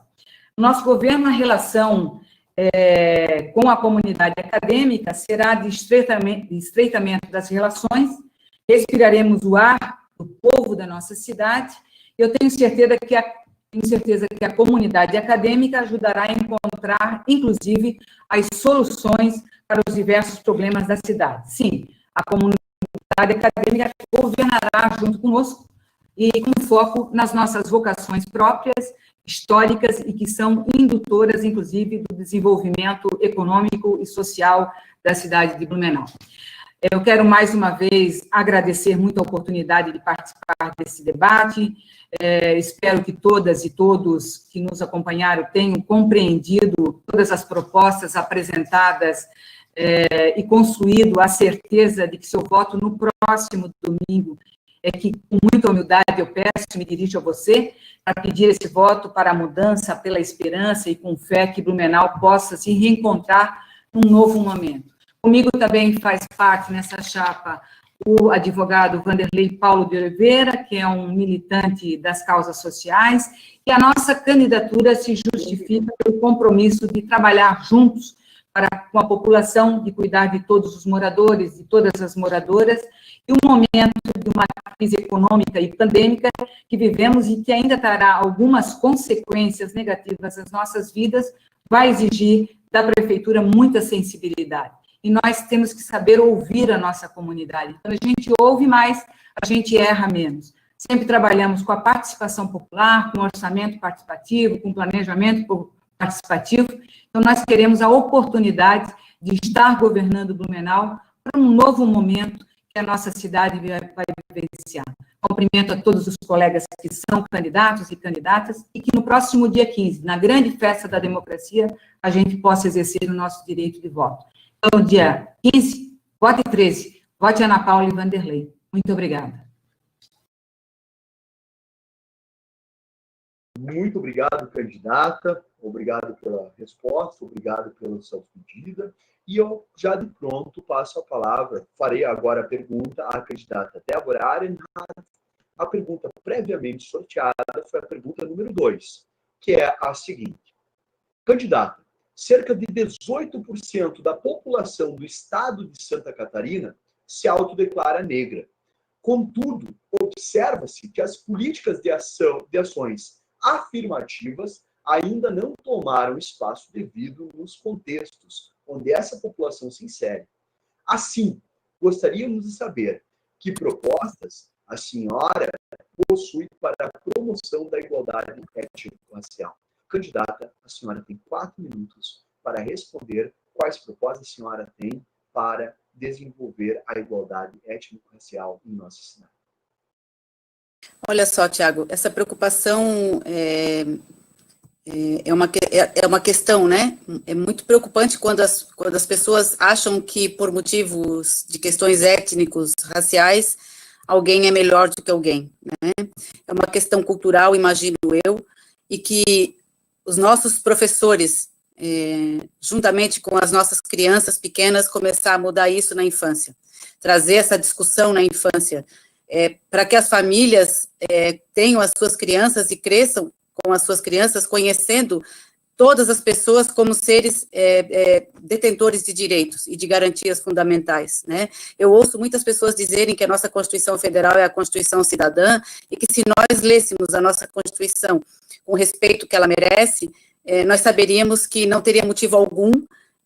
No nosso governo, a relação com a comunidade acadêmica será de estreitamento das relações, respiraremos o ar do povo da nossa cidade, e eu tenho certeza que a comunidade acadêmica ajudará a encontrar, inclusive, as soluções para os diversos problemas da cidade. Sim, a comunidade acadêmica governará junto conosco e com foco nas nossas vocações próprias, históricas e que são indutoras, inclusive, do desenvolvimento econômico e social da cidade de Blumenau. Eu quero, mais uma vez, agradecer muito a oportunidade de participar desse debate. Espero que todas e todos que nos acompanharam tenham compreendido todas as propostas apresentadas e construído a certeza de que seu voto no próximo domingo é que, com muita humildade, eu peço, me dirijo a você, para pedir esse voto para a mudança, pela esperança e com fé que Blumenau possa se reencontrar num novo momento. Comigo também faz parte nessa chapa o advogado Vanderlei Paulo de Oliveira, que é um militante das causas sociais, e a nossa candidatura se justifica pelo compromisso de trabalhar juntos com a população, de cuidar de todos os moradores e todas as moradoras, e um momento de uma crise econômica e pandêmica que vivemos e que ainda trará algumas consequências negativas às nossas vidas, vai exigir da prefeitura muita sensibilidade. E nós temos que saber ouvir a nossa comunidade. Quando a gente ouve mais, a gente erra menos. Sempre trabalhamos com a participação popular, com orçamento participativo, com planejamento participativo. Então, nós queremos a oportunidade de estar governando Blumenau para um novo momento que a nossa cidade vai vivenciar. Cumprimento a todos os colegas que são candidatos e candidatas e que no próximo dia 15, na grande festa da democracia, a gente possa exercer o nosso direito de voto. Então, dia 15, vote 13, vote Ana Paula e Vanderlei. Muito obrigada. Muito obrigado, candidata. Obrigado pela resposta, obrigado pela sua pedida. E eu, já de pronto, passo a palavra. Farei agora a pergunta à candidata Débora Arenhardt. A pergunta previamente sorteada foi a pergunta número 2, que é a seguinte. Candidata, cerca de 18% da população do estado de Santa Catarina se autodeclara negra. Contudo, observa-se que as políticas de ações afirmativas ainda não tomaram espaço devido nos contextos onde essa população se insere. Assim, gostaríamos de saber que propostas a senhora possui para promoção da igualdade étnico-racial. Candidata, a senhora tem 4 minutos para responder quais propostas a senhora tem para desenvolver a igualdade étnico-racial em nossa cidade. Olha só, Tiago, essa preocupação é uma questão, né? É muito preocupante quando as pessoas acham que, por motivos de questões étnicos, raciais, alguém é melhor do que alguém, né? É uma questão cultural, imagino eu, e que os nossos professores, juntamente com as nossas crianças pequenas, começar a mudar isso na infância, trazer essa discussão na infância, para que as famílias tenham as suas crianças e cresçam com as suas crianças, conhecendo todas as pessoas como seres detentores de direitos e de garantias fundamentais, né? Eu ouço muitas pessoas dizerem que a nossa Constituição Federal é a Constituição cidadã, e que se nós lêssemos a nossa Constituição com o respeito que ela merece, nós saberíamos que não teria motivo algum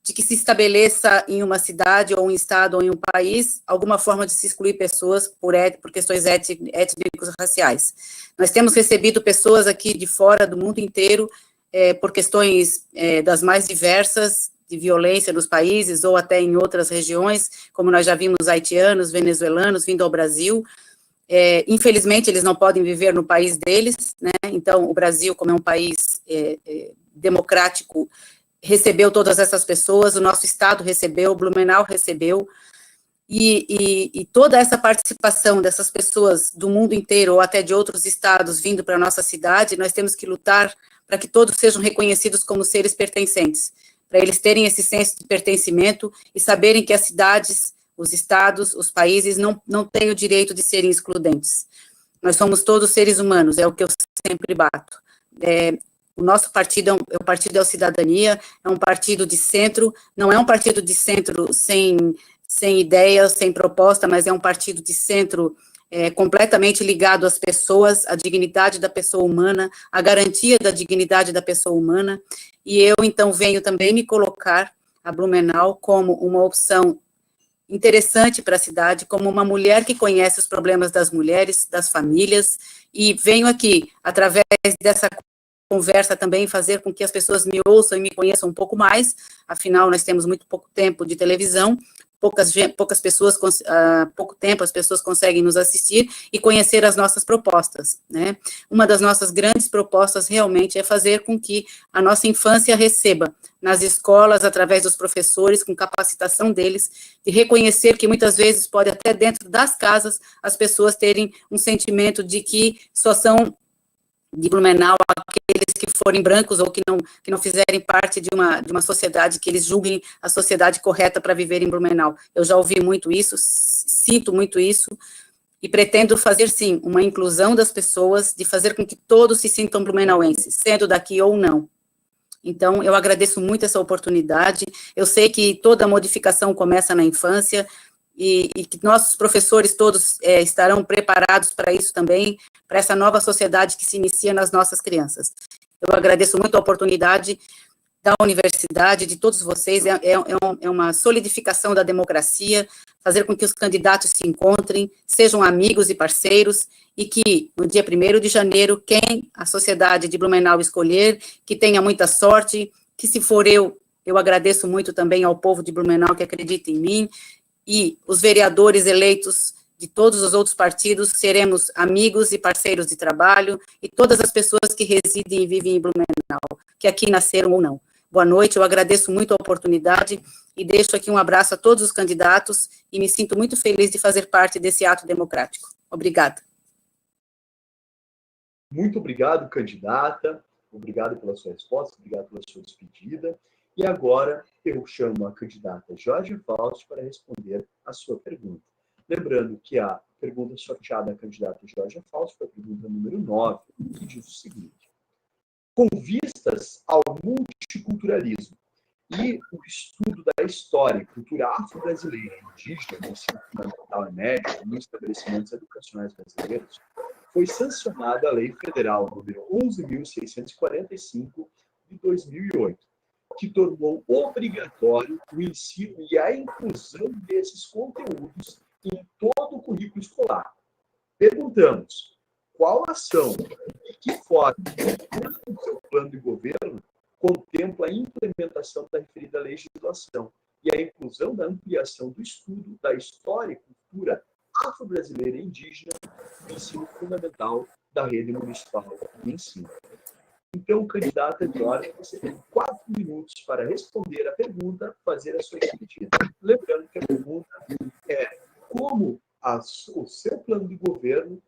de que se estabeleça em uma cidade, ou um estado, ou em um país, alguma forma de se excluir pessoas por questões étnicos raciais. Nós temos recebido pessoas aqui de fora do mundo inteiro, por questões das mais diversas, de violência nos países, ou até em outras regiões, como nós já vimos haitianos, venezuelanos vindo ao Brasil. Infelizmente, eles não podem viver no país deles, né? Então, o Brasil, como é um país democrático, recebeu todas essas pessoas, o nosso estado recebeu, o Blumenau recebeu, e toda essa participação dessas pessoas do mundo inteiro, ou até de outros estados, vindo para a nossa cidade, nós temos que lutar para que todos sejam reconhecidos como seres pertencentes, para eles terem esse senso de pertencimento e saberem que as cidades, os estados, os países não têm o direito de serem excludentes. Nós somos todos seres humanos, é o que eu sempre bato. O nosso partido o Partido é a Cidadania, é um partido de centro, não é um partido de centro sem ideias, sem proposta, mas é um partido de centro completamente ligado às pessoas, à dignidade da pessoa humana, à garantia da dignidade da pessoa humana, e eu, então, venho também me colocar a Blumenau como uma opção interessante para a cidade, como uma mulher que conhece os problemas das mulheres, das famílias, e venho aqui, através dessa conversa também, fazer com que as pessoas me ouçam e me conheçam um pouco mais, afinal, nós temos muito pouco tempo de televisão, poucas pessoas, pouco tempo as pessoas conseguem nos assistir e conhecer as nossas propostas, né? Uma das nossas grandes propostas realmente é fazer com que a nossa infância receba nas escolas, através dos professores, com capacitação deles, de reconhecer que muitas vezes pode até dentro das casas as pessoas terem um sentimento de que só são de Blumenau aqueles que forem brancos ou que não fizerem parte de uma sociedade, que eles julguem a sociedade correta para viver em Blumenau. Eu já ouvi muito isso, sinto muito isso, e pretendo fazer, sim, uma inclusão das pessoas, de fazer com que todos se sintam blumenauenses, sendo daqui ou não. Então, eu agradeço muito essa oportunidade, eu sei que toda modificação começa na infância, e que nossos professores todos estarão preparados para isso também, para essa nova sociedade que se inicia nas nossas crianças. Eu agradeço muito a oportunidade da universidade, de todos vocês, é uma solidificação da democracia, fazer com que os candidatos se encontrem, sejam amigos e parceiros, e que no dia 1º de janeiro, quem a sociedade de Blumenau escolher, que tenha muita sorte, que se for eu agradeço muito também ao povo de Blumenau que acredita em mim, e os vereadores eleitos de todos os outros partidos, seremos amigos e parceiros de trabalho, e todas as pessoas que residem e vivem em Blumenau, que aqui nasceram ou não. Boa noite, eu agradeço muito a oportunidade, e deixo aqui um abraço a todos os candidatos, e me sinto muito feliz de fazer parte desse ato democrático. Obrigada. Muito obrigado, candidata, obrigado pela sua resposta, obrigado pela sua despedida. E agora eu chamo a candidata Jorge Fausto para responder a sua pergunta. Lembrando que a pergunta sorteada à candidata Jorge Fausto foi a pergunta número 9, que diz o seguinte: com vistas ao multiculturalismo e o estudo da história e cultura afro-brasileira e indígena no ensino fundamental e médio nos estabelecimentos educacionais brasileiros, foi sancionada a Lei Federal número 11.645 de 2008, que tornou obrigatório o ensino e a inclusão desses conteúdos em todo o currículo escolar. Perguntamos, qual ação que forma o seu plano de governo contempla a implementação da referida legislação e a inclusão da ampliação do estudo da história e cultura afro-brasileira e indígena no ensino fundamental da rede municipal de ensino. Então, candidata Jorge, você tem 4 minutos para responder a pergunta, fazer a sua despedida. Lembrando que a pergunta é como o seu plano de governo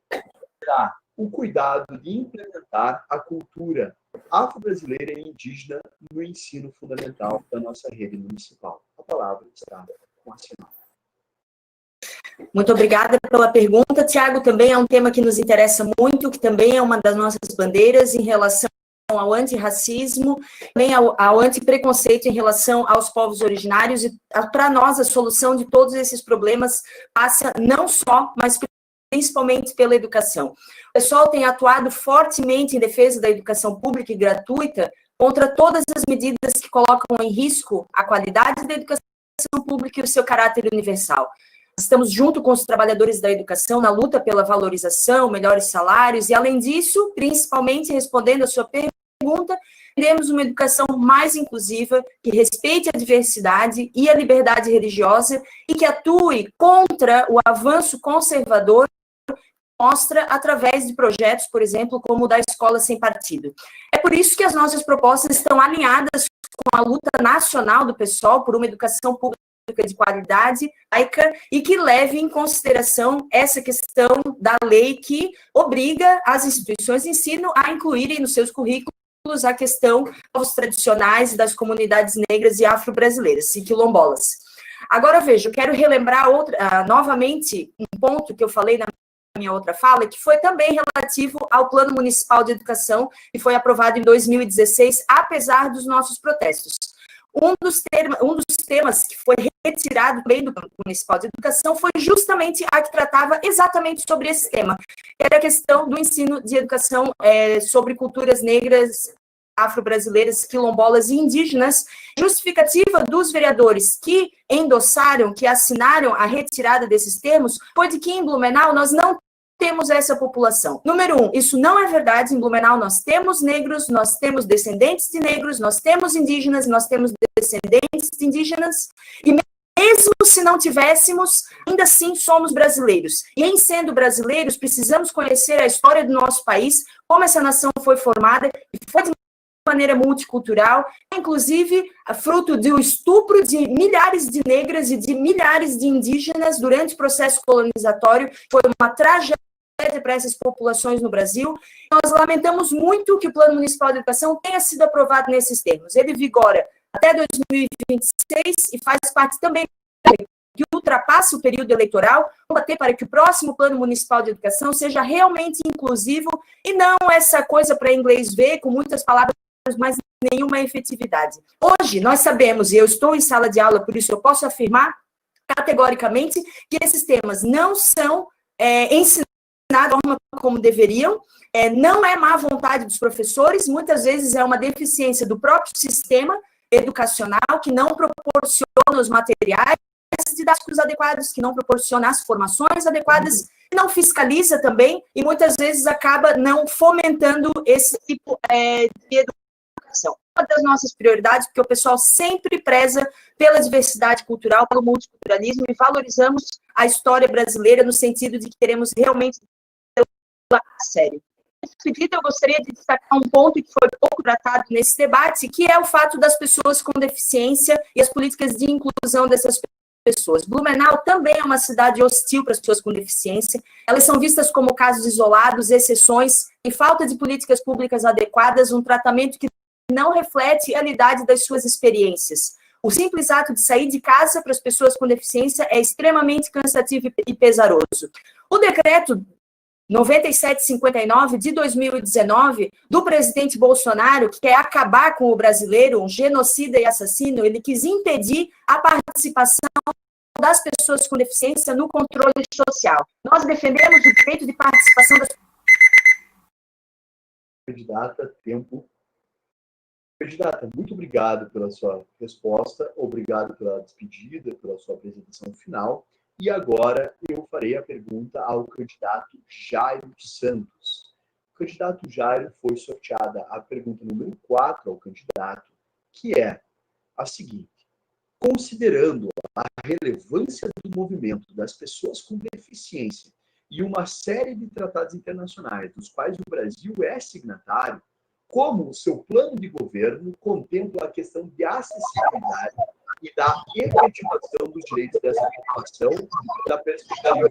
terá o cuidado de implementar a cultura afro-brasileira e indígena no ensino fundamental da nossa rede municipal. A palavra está com a senhora. Muito obrigada pela pergunta, Tiago. Também é um tema que nos interessa muito, que também é uma das nossas bandeiras em relação ao antirracismo, também ao antipreconceito em relação aos povos originários. E, para nós, a solução de todos esses problemas passa não só, mas principalmente pela educação. O pessoal tem atuado fortemente em defesa da educação pública e gratuita contra todas as medidas que colocam em risco a qualidade da educação pública e o seu caráter universal. Estamos junto com os trabalhadores da educação na luta pela valorização, melhores salários e, além disso, principalmente respondendo a sua pergunta, queremos uma educação mais inclusiva, que respeite a diversidade e a liberdade religiosa e que atue contra o avanço conservador que mostra através de projetos, por exemplo, como o da Escola Sem Partido. É por isso que as nossas propostas estão alinhadas com a luta nacional do PSOL por uma educação pública de qualidade, laica, e que leve em consideração essa questão da lei que obriga as instituições de ensino a incluírem nos seus currículos a questão dos tradicionais das comunidades negras e afro-brasileiras, e quilombolas. Agora, veja, eu quero relembrar novamente um ponto que eu falei na minha outra fala, que foi também relativo ao Plano Municipal de Educação, que foi aprovado em 2016, apesar dos nossos protestos. Um dos temas que foi retirado bem do Plano Municipal de Educação foi justamente a que tratava exatamente sobre esse tema, que era a questão do ensino de educação sobre culturas negras, afro-brasileiras, quilombolas e indígenas, justificativa dos vereadores que endossaram, que assinaram a retirada desses termos, foi de que em Blumenau nós não temos essa população. Número 1, isso não é verdade. Em Blumenau nós temos negros, nós temos descendentes de negros, nós temos indígenas, nós temos descendentes de indígenas, e mesmo se não tivéssemos, ainda assim somos brasileiros. E em sendo brasileiros, precisamos conhecer a história do nosso país, como essa nação foi formada, e foi de maneira multicultural, inclusive fruto do estupro de milhares de negras e de milhares de indígenas durante o processo colonizatório. Foi uma tragédia para essas populações no Brasil. Nós lamentamos muito que o Plano Municipal de Educação tenha sido aprovado nesses termos. Ele vigora até 2026 e faz parte também que ultrapasse o período eleitoral, combater para que o próximo Plano Municipal de Educação seja realmente inclusivo e não essa coisa para inglês ver, com muitas palavras, mas nenhuma efetividade. Hoje, nós sabemos, e eu estou em sala de aula, por isso eu posso afirmar categoricamente que esses temas não são ensinados da forma como deveriam, não é má vontade dos professores, muitas vezes é uma deficiência do próprio sistema educacional que não proporciona os materiais didáticos adequados, que não proporciona as formações adequadas, não fiscaliza também e muitas vezes acaba não fomentando esse tipo de educação. Uma das nossas prioridades, porque o pessoal sempre preza pela diversidade cultural, pelo multiculturalismo e valorizamos a história brasileira no sentido de que queremos realmente a sério. Nesse pedido, eu gostaria de destacar um ponto que foi pouco tratado nesse debate, que é o fato das pessoas com deficiência e as políticas de inclusão dessas pessoas. Blumenau também é uma cidade hostil para as pessoas com deficiência. Elas são vistas como casos isolados, exceções, e falta de políticas públicas adequadas, um tratamento que não reflete a realidade das suas experiências. O simples ato de sair de casa para as pessoas com deficiência é extremamente cansativo e pesaroso. O decreto 9759 de 2019 do presidente Bolsonaro, que quer acabar com o brasileiro, um genocida e assassino, ele quis impedir a participação das pessoas com deficiência no controle social. Nós defendemos o direito de participação das Candidata, tempo. Candidata, muito obrigado pela sua resposta, obrigado pela despedida, pela sua apresentação final. E agora eu farei a pergunta ao candidato Jairo Santos. O candidato Jairo foi sorteada a pergunta número 4 ao candidato, que é a seguinte: considerando a relevância do movimento das pessoas com deficiência e uma série de tratados internacionais dos quais o Brasil é signatário, como o seu plano de governo contempla a questão de acessibilidade e da efetivação dos direitos dessa população e da perspectiva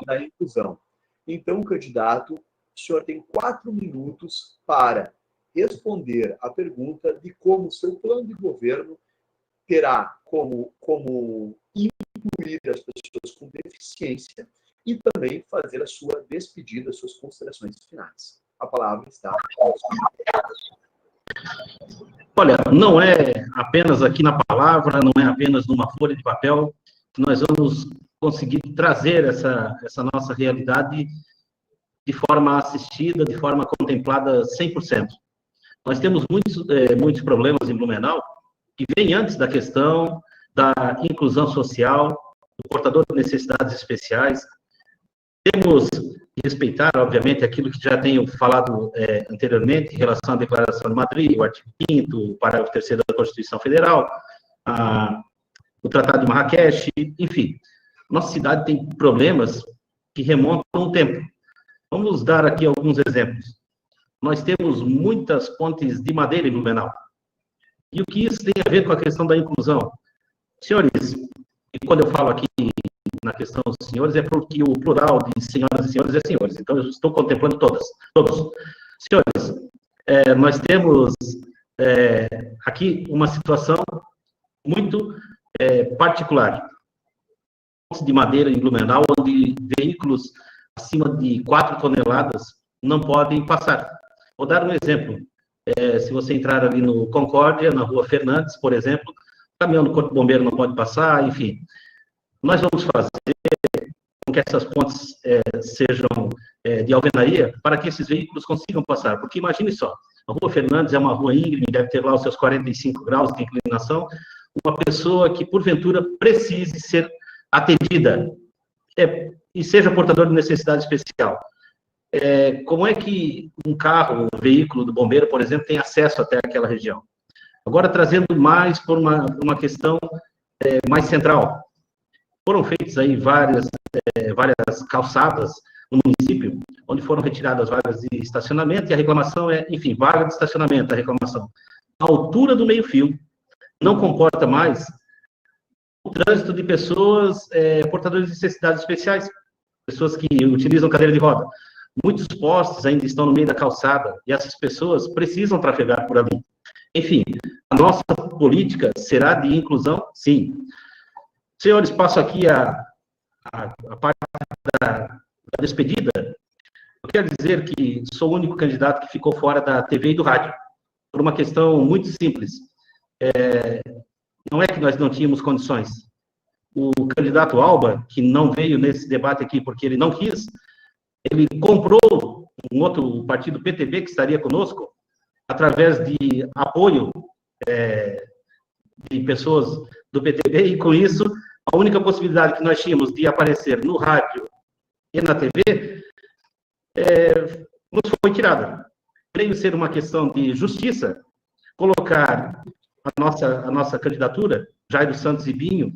da inclusão. Então, candidato, o senhor tem 4 minutos para responder a pergunta de como o seu plano de governo terá como incluir as pessoas com deficiência e também fazer a sua despedida, as suas considerações finais. A palavra está. Olha, não é apenas aqui na palavra, não é apenas numa folha de papel que nós vamos conseguir trazer essa nossa realidade de forma assistida, de forma contemplada 100%. Nós temos muitos problemas em Blumenau que vêm antes da questão da inclusão social, do portador de necessidades especiais. Temos que respeitar, obviamente, aquilo que já tenho falado anteriormente em relação à Declaração de Madrid, o artigo 5º, o parágrafo 3º da Constituição Federal, o Tratado de Marrakech, enfim. Nossa cidade tem problemas que remontam um tempo. Vamos dar aqui alguns exemplos. Nós temos muitas pontes de madeira em Blumenau. E o que isso tem a ver com a questão da inclusão? Senhores, e quando eu falo aqui na questão dos senhores, é porque o plural de senhoras e senhores é senhores. Então, eu estou contemplando todos. Senhores, nós temos aqui uma situação muito particular. Pontes de madeira em Blumenau, onde veículos acima de 4 toneladas não podem passar. Vou dar um exemplo. Se você entrar ali no Concórdia, na Rua Fernandes, por exemplo, o caminhão do Corpo de Bombeiro não pode passar, enfim. Nós vamos fazer com que essas pontes sejam de alvenaria para que esses veículos consigam passar. Porque imagine só, a Rua Fernandes é uma rua íngreme, deve ter lá os seus 45 graus de inclinação, uma pessoa que, porventura, precise ser atendida e seja portador de necessidade especial. Como é que um carro, um veículo do bombeiro, por exemplo, tem acesso até aquela região? Agora, trazendo mais por uma questão mais central. Foram feitas aí várias calçadas no município, onde foram retiradas vagas de estacionamento, e a reclamação enfim, vaga de estacionamento, a reclamação. A altura do meio-fio não comporta mais o trânsito de pessoas portadoras de necessidades especiais, pessoas que utilizam cadeira de roda. Muitos postes ainda estão no meio da calçada, e essas pessoas precisam trafegar por ali. Enfim, a nossa política será de inclusão, sim. Senhores, passo aqui a parte da despedida. Eu quero dizer que sou o único candidato que ficou fora da TV e do rádio, por uma questão muito simples. Não é que nós não tínhamos condições. O candidato Alba, que não veio nesse debate aqui porque ele não quis, ele comprou um outro partido, PTB, que estaria conosco, através de apoio de pessoas do PTB, e com isso, a única possibilidade que nós tínhamos de aparecer no rádio e na TV nos foi tirada. Creio ser uma questão de justiça colocar a nossa candidatura, Jairo Santos e Binho,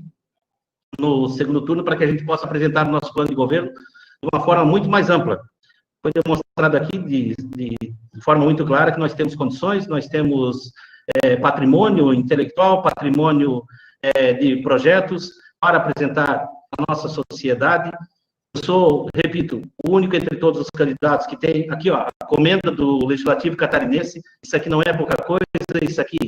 no segundo turno, para que a gente possa apresentar o nosso plano de governo de uma forma muito mais ampla. Foi demonstrado aqui de forma muito clara que nós temos condições, nós temos patrimônio intelectual, patrimônio de projetos para apresentar a nossa sociedade. Eu sou, repito, o único entre todos os candidatos que tem aqui, ó, a comenda do Legislativo Catarinense. Isso aqui não é pouca coisa, isso aqui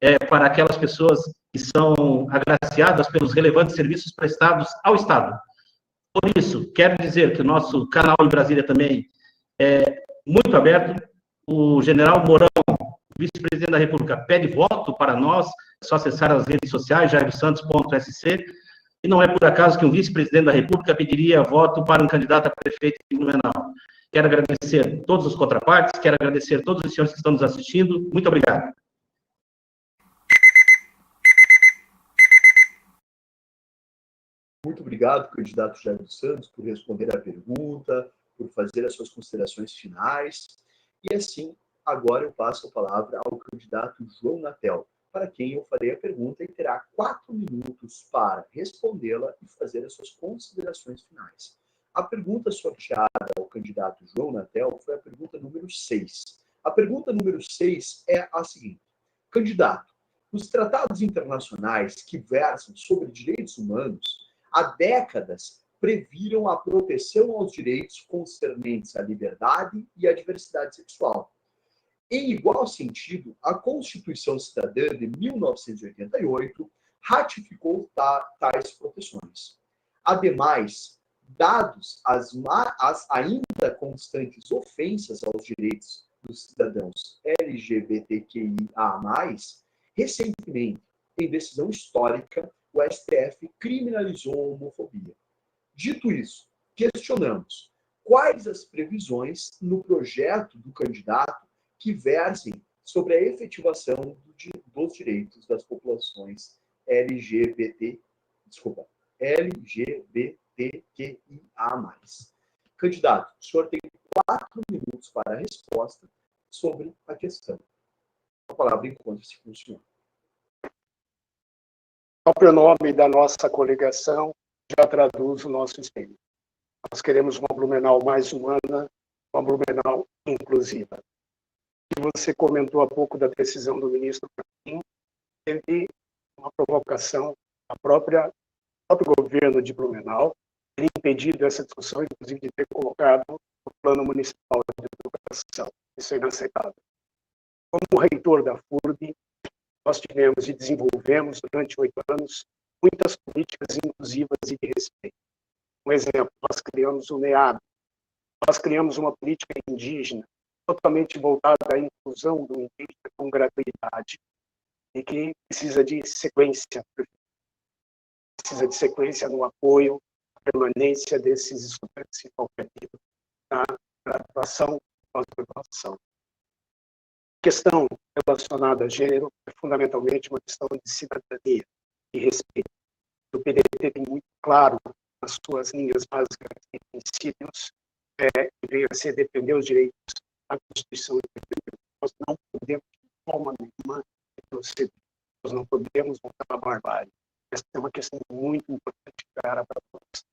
é para aquelas pessoas que são agraciadas pelos relevantes serviços prestados ao Estado. Por isso, quero dizer que o nosso canal em Brasília também é muito aberto. O general Mourão, vice-presidente da República, pede voto para nós. É só acessar as redes sociais, jairosantos.sc. E não é por acaso que um vice-presidente da República pediria voto para um candidato a prefeito em Blumenau. Quero agradecer todos os contrapartes, quero agradecer todos os senhores que estão nos assistindo. Muito obrigado. Muito obrigado, candidato Jairo Santos, por responder à pergunta, por fazer as suas considerações finais. E assim, agora eu passo a palavra ao candidato João Natel, para quem eu farei a pergunta e terá 4 minutos para respondê-la e fazer as suas considerações finais. A pergunta sorteada ao candidato João Natel foi a pergunta número 6. A pergunta número 6 é a seguinte: candidato, os tratados internacionais que versam sobre direitos humanos há décadas previram a proteção aos direitos concernentes à liberdade e à diversidade sexual. Em igual sentido, a Constituição Cidadã de 1988 ratificou tais proteções. Ademais, dados as ainda constantes ofensas aos direitos dos cidadãos LGBTQIA+, recentemente, em decisão histórica, o STF criminalizou a homofobia. Dito isso, questionamos quais as previsões no projeto do candidato que versem sobre a efetivação dos direitos das populações LGBTQIA+. Candidato, o senhor tem 4 minutos para a resposta sobre a questão. A palavra encontra-se com o senhor. O próprio nome da nossa coligação já traduz o nosso espírito. Nós queremos uma Blumenau mais humana, uma Blumenau inclusiva. E você comentou há pouco da decisão do ministro Fachin, teve uma provocação do próprio governo de Blumenau, ter impedido essa discussão, inclusive de ter colocado o Plano Municipal de Educação. Isso é inaceitável. Como reitor da FURB, nós tivemos e desenvolvemos durante 8 anos muitas políticas inclusivas e de respeito. Um exemplo, nós criamos o NEAB, nós criamos uma política indígena totalmente voltada à inclusão do indígena com gratuidade e que precisa de sequência no apoio, à permanência desses estudantes em qualquer nível da graduação e pós-graduação. Questão relacionada a gênero é fundamentalmente uma questão de cidadania e respeito. O PDT tem muito claro nas suas linhas básicas e princípios que veio a ser defender os direitos da Constituição. Nós não podemos, de forma nenhuma, retroceder. Nós não podemos voltar à barbárie. Essa é uma questão muito importante para nós.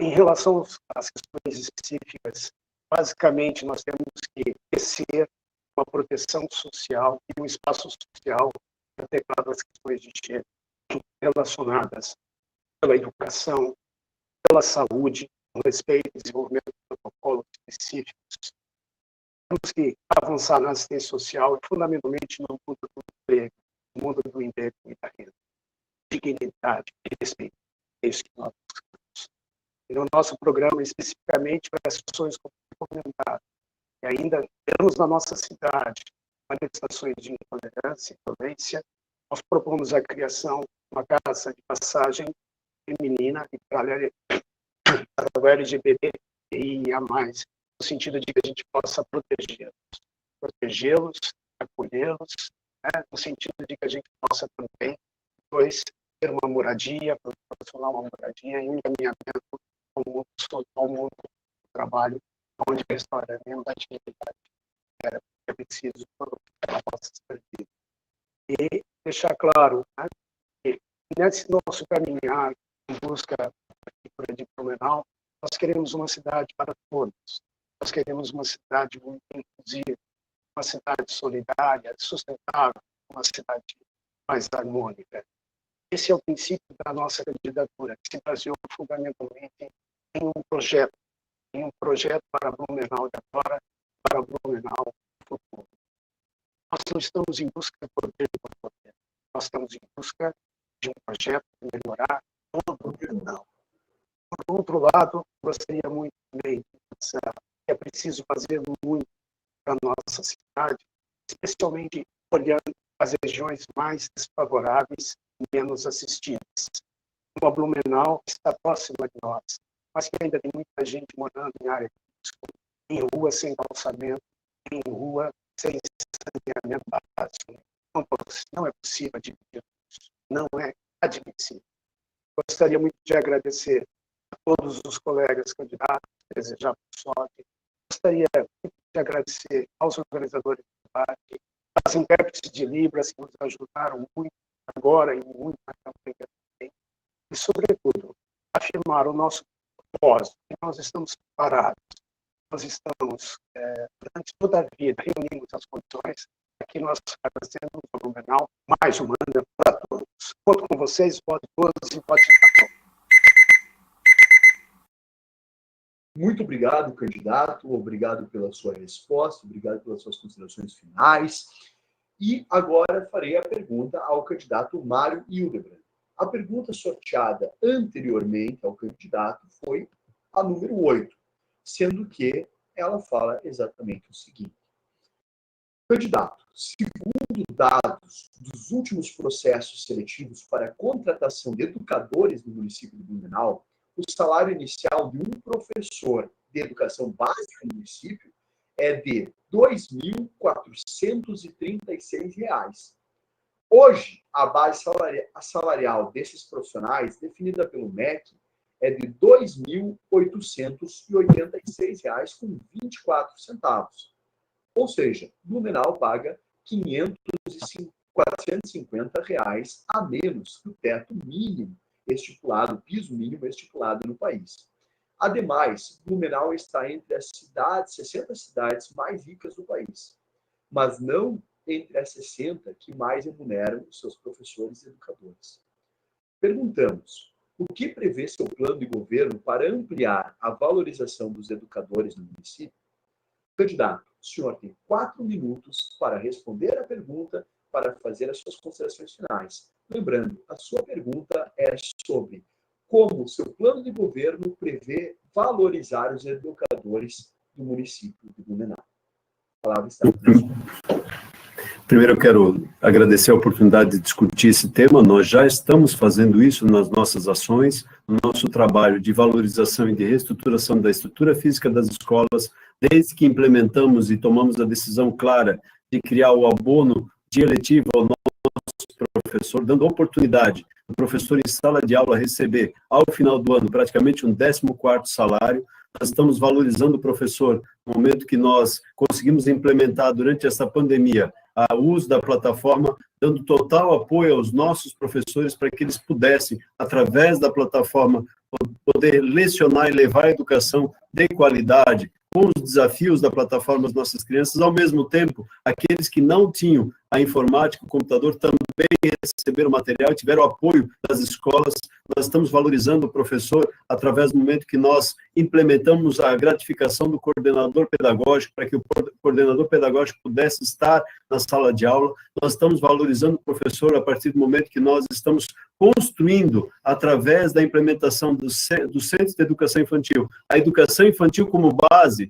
Em relação às questões específicas, basicamente nós temos que tecer uma proteção social e um espaço social adequado às questões de gênero relacionadas pela educação, pela saúde, com respeito e desenvolvimento de protocolos específicos. Temos que avançar na assistência social e, fundamentalmente, no mundo do emprego, no mundo do emprego e da renda. Dignidade e respeito. É isso que nós buscamos. E no nosso programa, especificamente para as ações complementares, e ainda temos na nossa cidade manifestações de intolerância e violência, nós propomos a criação de uma casa de passagem feminina e para o LGBTQIA+, no sentido de que a gente possa protegê-los, acolhê-los, no sentido de que a gente possa também, depois, ter uma moradia, proporcionar uma moradia e um encaminhamento ao mundo do trabalho, onde a história mesmo da atividade é preciso para ela possa ser vivida. E deixar claro que nesse nosso caminhar em busca da prefeitura de Blumenau, nós queremos uma cidade para todos. Nós queremos uma cidade muito inclusiva, uma cidade solidária, sustentável, uma cidade mais harmônica. Esse é o princípio da nossa candidatura, que se baseou fundamentalmente em um projeto para Blumenau de agora, para Blumenau do futuro. Nós não estamos em busca de poder por poder. Nós estamos em busca de um projeto de melhorar todo o Blumenau. Por outro lado, gostaria muito também de pensar que é preciso fazer muito para a nossa cidade, especialmente olhando as regiões mais desfavoráveis e menos assistidas. Uma Blumenau que está próxima de nós, mas que ainda tem muita gente morando em área de risco, em rua sem calçamento, em rua sem saneamento básico. Não é possível admitir isso. Não é admissível. Gostaria muito de agradecer a todos os colegas candidatos, desejar sorte. Gostaria muito de agradecer aos organizadores do debate, às intérpretes de Libras que nos ajudaram muito agora e muito na campanha também, e, sobretudo, afirmar o nosso propósito, que nós estamos preparados, nós estamos, durante toda a vida, reunimos as condições para que nós fazemos o Blumenau mais humana para todos. Conto com vocês, vote todos e vote para todos. Muito obrigado, candidato, obrigado pela sua resposta, obrigado pelas suas considerações finais. E agora farei a pergunta ao candidato Mário Hildebrand. A pergunta sorteada anteriormente ao candidato foi a número 8, sendo que ela fala exatamente o seguinte. Candidato, segundo dados dos últimos processos seletivos para a contratação de educadores no município de Blumenau, o salário inicial de um professor de educação básica no município é de R$ 2.436. Hoje, a base salarial desses profissionais, definida pelo MEC, é de R$ 2.886,24. Ou seja, Blumenau paga R$ 450 a menos que o teto mínimo estipulado, o piso mínimo estipulado no país. Ademais, Blumenau está entre as 60 cidades mais ricas do país, mas não entre as 60 que mais remuneram os seus professores e educadores. Perguntamos, o que prevê seu plano de governo para ampliar a valorização dos educadores no município? Candidato, o senhor tem 4 minutos para responder a pergunta, para fazer as suas considerações finais. Lembrando, a sua pergunta é sobre como o seu plano de governo prevê valorizar os educadores do município de Blumenau. A palavra está com o senhor. Primeiro, eu quero agradecer a oportunidade de discutir esse tema. Nós já estamos fazendo isso nas nossas ações, no nosso trabalho de valorização e de reestruturação da estrutura física das escolas, desde que implementamos e tomamos a decisão clara de criar o abono de eletivo ao nosso professor, dando oportunidade do professor em sala de aula receber, ao final do ano, praticamente um 14º salário. Nós estamos valorizando o professor no momento que nós conseguimos implementar durante essa pandemia o uso da plataforma, dando total apoio aos nossos professores para que eles pudessem, através da plataforma, poder lecionar e levar a educação de qualidade, com os desafios da plataforma às nossas crianças, ao mesmo tempo, aqueles que não tinham a informática, o computador, também receberam material e tiveram apoio das escolas. Nós estamos valorizando o professor através do momento que nós implementamos a gratificação do coordenador pedagógico, para que o coordenador pedagógico pudesse estar na sala de aula. Nós estamos valorizando o professor a partir do momento que nós estamos construindo, através da implementação do Centro de Educação Infantil, a educação infantil como base,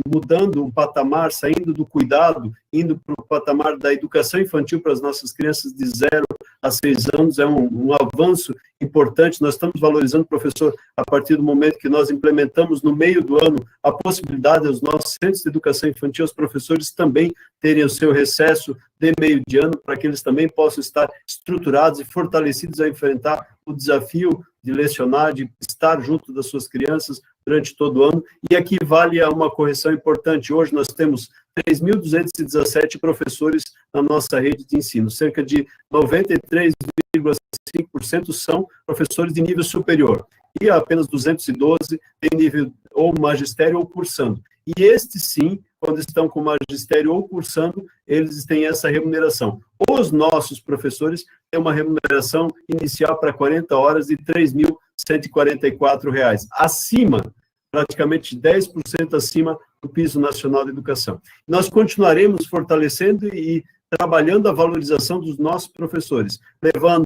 mudando o patamar, saindo do cuidado, indo para o patamar da educação infantil para as nossas crianças de 0 a 6 anos, é um avanço importante. Nós estamos valorizando o professor a partir do momento que nós implementamos no meio do ano a possibilidade dos nossos centros de educação infantil, os professores também terem o seu recesso de meio de ano, para que eles também possam estar estruturados e fortalecidos a enfrentar o desafio de lecionar, de estar junto das suas crianças durante todo o ano. E aqui vale uma correção importante. Hoje nós temos 3.217 professores na nossa rede de ensino. Cerca de 93,5% são professores de nível superior. E apenas 212 têm nível ou magistério ou cursando. E estes, sim, quando estão com magistério ou cursando, eles têm essa remuneração. Os nossos professores têm uma remuneração inicial para 40 horas de R$ 3.144, acima, praticamente 10% acima do piso nacional de educação. Nós continuaremos fortalecendo e trabalhando a valorização dos nossos professores, levando,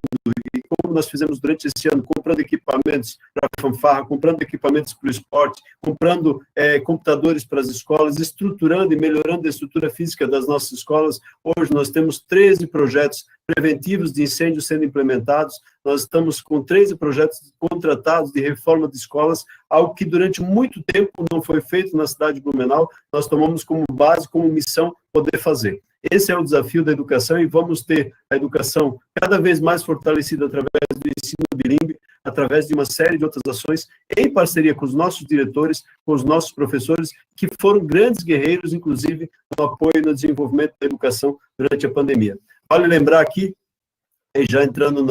como nós fizemos durante esse ano, comprando equipamentos para a fanfarra, comprando equipamentos para o esporte, comprando computadores para as escolas, estruturando e melhorando a estrutura física das nossas escolas. Hoje nós temos 13 projetos preventivos de incêndio sendo implementados, nós estamos com 13 projetos contratados de reforma de escolas, algo que durante muito tempo não foi feito na cidade de Blumenau, nós tomamos como base, como missão, poder fazer. Esse é o desafio da educação e vamos ter a educação cada vez mais fortalecida através do ensino bilíngue, através de uma série de outras ações, em parceria com os nossos diretores, com os nossos professores, que foram grandes guerreiros, inclusive, no apoio e no desenvolvimento da educação durante a pandemia. Vale lembrar aqui, já entrando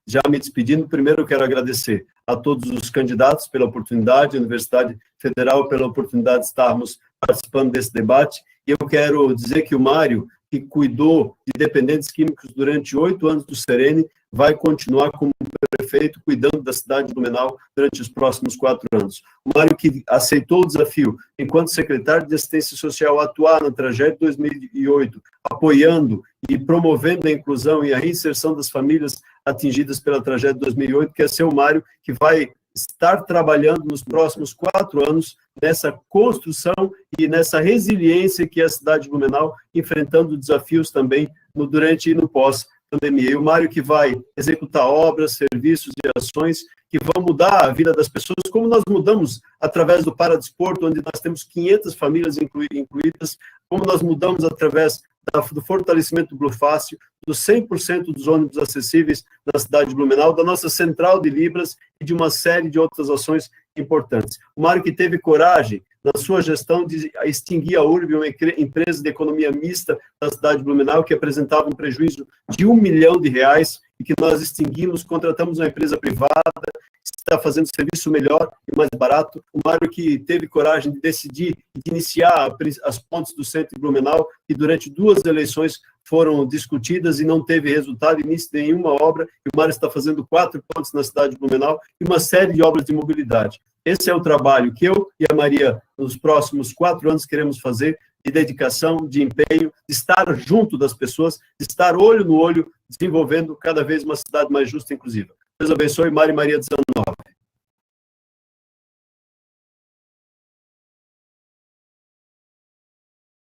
já me despedindo, primeiro eu quero agradecer a todos os candidatos pela oportunidade, a Universidade Federal pela oportunidade de estarmos participando desse debate, e eu quero dizer que o Mário, que cuidou de dependentes químicos durante 8 anos do Serene, vai continuar como prefeito, cuidando da cidade de Blumenau durante os próximos 4 anos. O Mário, que aceitou o desafio, enquanto secretário de Assistência Social, atuar na tragédia de 2008, apoiando e promovendo a inclusão e a reinserção das famílias atingidas pela tragédia de 2008, que é ser o Mário que vai estar trabalhando nos próximos 4 anos nessa construção e nessa resiliência que é a cidade de Blumenau, enfrentando desafios também durante e no pós-pandemia. E o Mário que vai executar obras, serviços e ações que vão mudar a vida das pessoas, como nós mudamos através do Paradesporto, onde nós temos 500 famílias incluídas, como nós mudamos através do fortalecimento do Blue Fácil, dos 100% dos ônibus acessíveis na cidade de Blumenau, da nossa central de Libras e de uma série de outras ações importantes. O Mário que teve coragem, na sua gestão, de extinguir a URB, uma empresa de economia mista da cidade de Blumenau, que apresentava um prejuízo de R$1 milhão, e que nós extinguimos, contratamos uma empresa privada, está fazendo serviço melhor e mais barato. O Mário que teve coragem de decidir, de iniciar as pontes do centro de Blumenau, que durante 2 eleições foram discutidas e não teve resultado, início de nenhuma obra, e o Mário está fazendo 4 pontes na cidade de Blumenau e uma série de obras de mobilidade. Esse é o trabalho que eu e a Maria, nos próximos 4 anos, queremos fazer, de dedicação, de empenho, de estar junto das pessoas, de estar olho no olho, desenvolvendo cada vez uma cidade mais justa e inclusiva. Deus abençoe, Mário e Maria 19.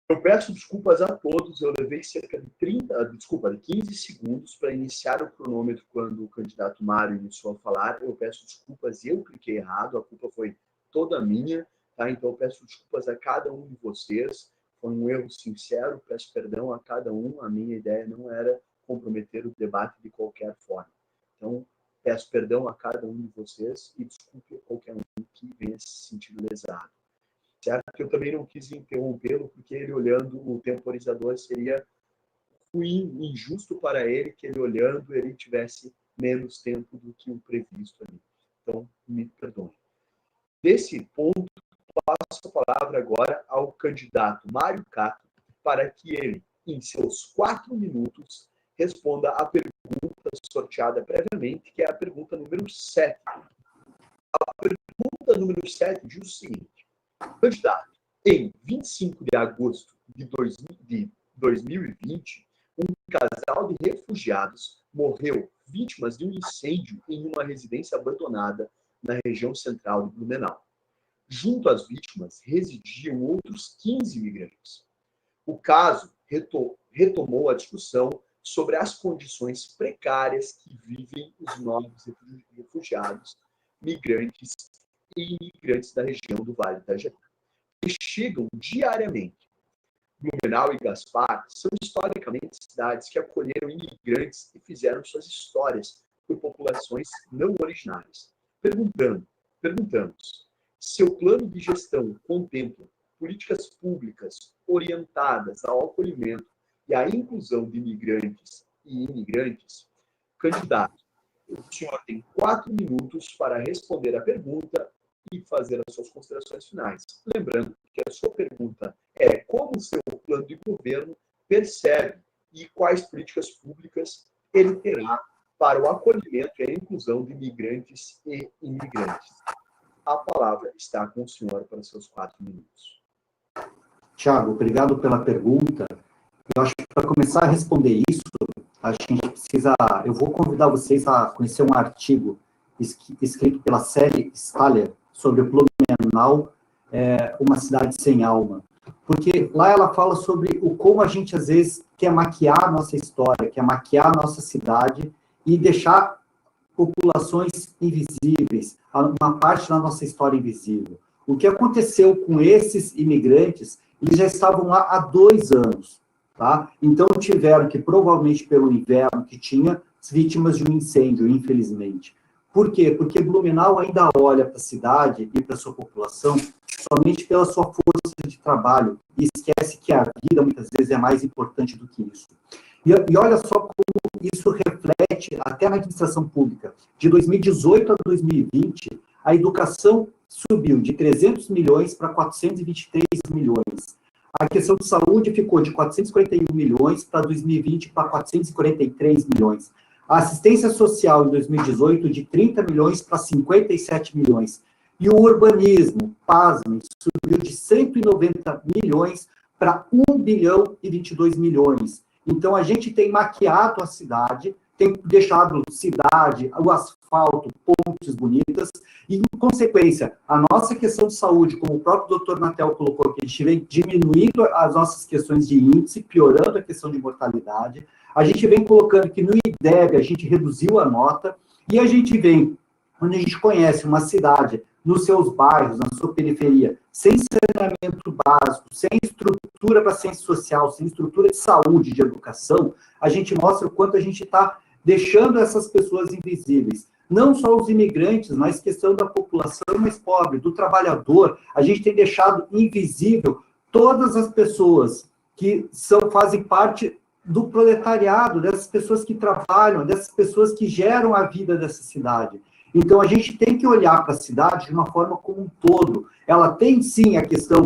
Eu peço desculpas a todos, eu levei cerca de 15 segundos para iniciar o cronômetro quando o candidato Mário iniciou a falar. Eu peço desculpas, eu cliquei errado, a culpa foi toda minha, tá? Então eu peço desculpas a cada um de vocês, foi um erro sincero, peço perdão a cada um, a minha ideia não era comprometer o debate de qualquer forma. Então, peço perdão a cada um de vocês e desculpe qualquer um que venha se sentir lesado. Certo? Eu também não quis interrompê-lo, porque ele olhando o temporizador seria ruim, injusto para ele, que ele olhando, ele tivesse menos tempo do que o previsto ali. Então, me perdoe. Desse ponto, passo a palavra agora ao candidato Mário Cato, para que ele, em seus 4 minutos, responda a pergunta sorteada previamente, que é a pergunta número 7. A pergunta número 7 diz o seguinte: candidato, em 25 de agosto de 2020, um casal de refugiados morreu vítimas de um incêndio em uma residência abandonada na região central de Blumenau. Junto às vítimas residiam outros 15 imigrantes. O caso retomou a discussão sobre as condições precárias que vivem os novos refugiados, migrantes e imigrantes da região do Vale do Itajaí, que chegam diariamente. Blumenau e Gaspar são historicamente cidades que acolheram imigrantes e fizeram suas histórias por populações não originárias. Perguntamos, seu plano de gestão contempla políticas públicas orientadas ao acolhimento e à inclusão de migrantes e imigrantes? Candidato, o senhor tem 4 minutos para responder a pergunta e fazer as suas considerações finais. Lembrando que a sua pergunta é como o seu plano de governo percebe e quais políticas públicas ele terá para o acolhimento e a inclusão de migrantes e imigrantes. A palavra está com o senhor para seus 4 minutos. Tiago, obrigado pela pergunta. Eu acho que para começar a responder isso, a gente precisa... Eu vou convidar vocês a conhecer um artigo escrito pela Sally Staller sobre o Blumenau, uma cidade sem alma. Porque lá ela fala sobre como a gente, às vezes, quer maquiar a nossa história, quer maquiar a nossa cidade e deixar populações invisíveis, uma parte da nossa história invisível. O que aconteceu com esses imigrantes, eles já estavam lá há 2 anos, tá? Então tiveram que, provavelmente pelo inverno que tinha, vítimas de um incêndio, infelizmente. Por quê? Porque Blumenau ainda olha para a cidade e para a sua população somente pela sua força de trabalho e esquece que a vida, muitas vezes, é mais importante do que isso. E olha só como isso reflete até na administração pública. De 2018 a 2020, a educação subiu de 300 milhões para 423 milhões. A questão de saúde ficou de 441 milhões para 2020 para 443 milhões. A assistência social em 2018 de 30 milhões para 57 milhões. E o urbanismo, pasmem, subiu de 190 milhões para 1 bilhão e 22 milhões. Então, a gente tem maquiado a cidade, tem deixado cidade, o asfalto, pontes bonitas, e, em consequência, a nossa questão de saúde, como o próprio doutor Natel colocou aqui, a gente vem diminuindo as nossas questões de índice, piorando a questão de mortalidade, a gente vem colocando que no IDEB a gente reduziu a nota, e a gente vem, quando a gente conhece uma cidade, nos seus bairros, na sua periferia, sem saneamento básico, sem estrutura para ciência social, sem estrutura de saúde, de educação, a gente mostra o quanto a gente está deixando essas pessoas invisíveis. Não só os imigrantes, mas questão da população mais pobre, do trabalhador. A gente tem deixado invisível todas as pessoas que fazem parte do proletariado, dessas pessoas que trabalham, dessas pessoas que geram a vida dessa cidade. Então, a gente tem que olhar para a cidade de uma forma como um todo. Ela tem, sim, a questão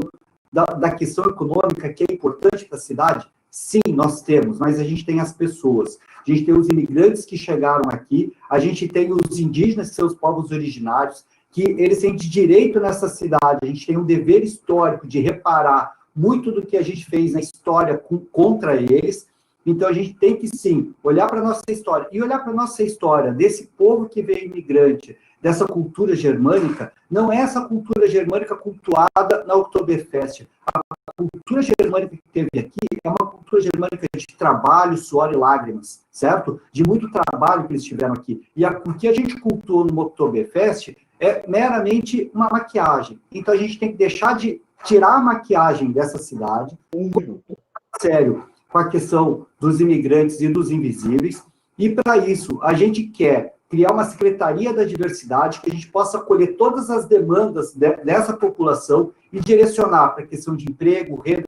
da questão econômica, que é importante para a cidade. Sim, nós temos, mas a gente tem as pessoas. A gente tem os imigrantes que chegaram aqui, a gente tem os indígenas, que são os povos originários, que eles têm de direito nessa cidade. A gente tem um dever histórico de reparar muito do que a gente fez na história contra eles. Então, a gente tem que, sim, olhar para a nossa história. E olhar para a nossa história desse povo que veio imigrante, dessa cultura germânica, não é essa cultura germânica cultuada na Oktoberfest. A cultura germânica que teve aqui é uma cultura germânica de trabalho, suor e lágrimas, certo? De muito trabalho que eles tiveram aqui. E o que a gente cultuou no Oktoberfest é meramente uma maquiagem. Então, a gente tem que deixar de tirar a maquiagem dessa cidade, sério, com a questão dos imigrantes e dos invisíveis, e para isso a gente quer criar uma Secretaria da Diversidade que a gente possa acolher todas as demandas dessa população e direcionar para a questão de emprego, renda,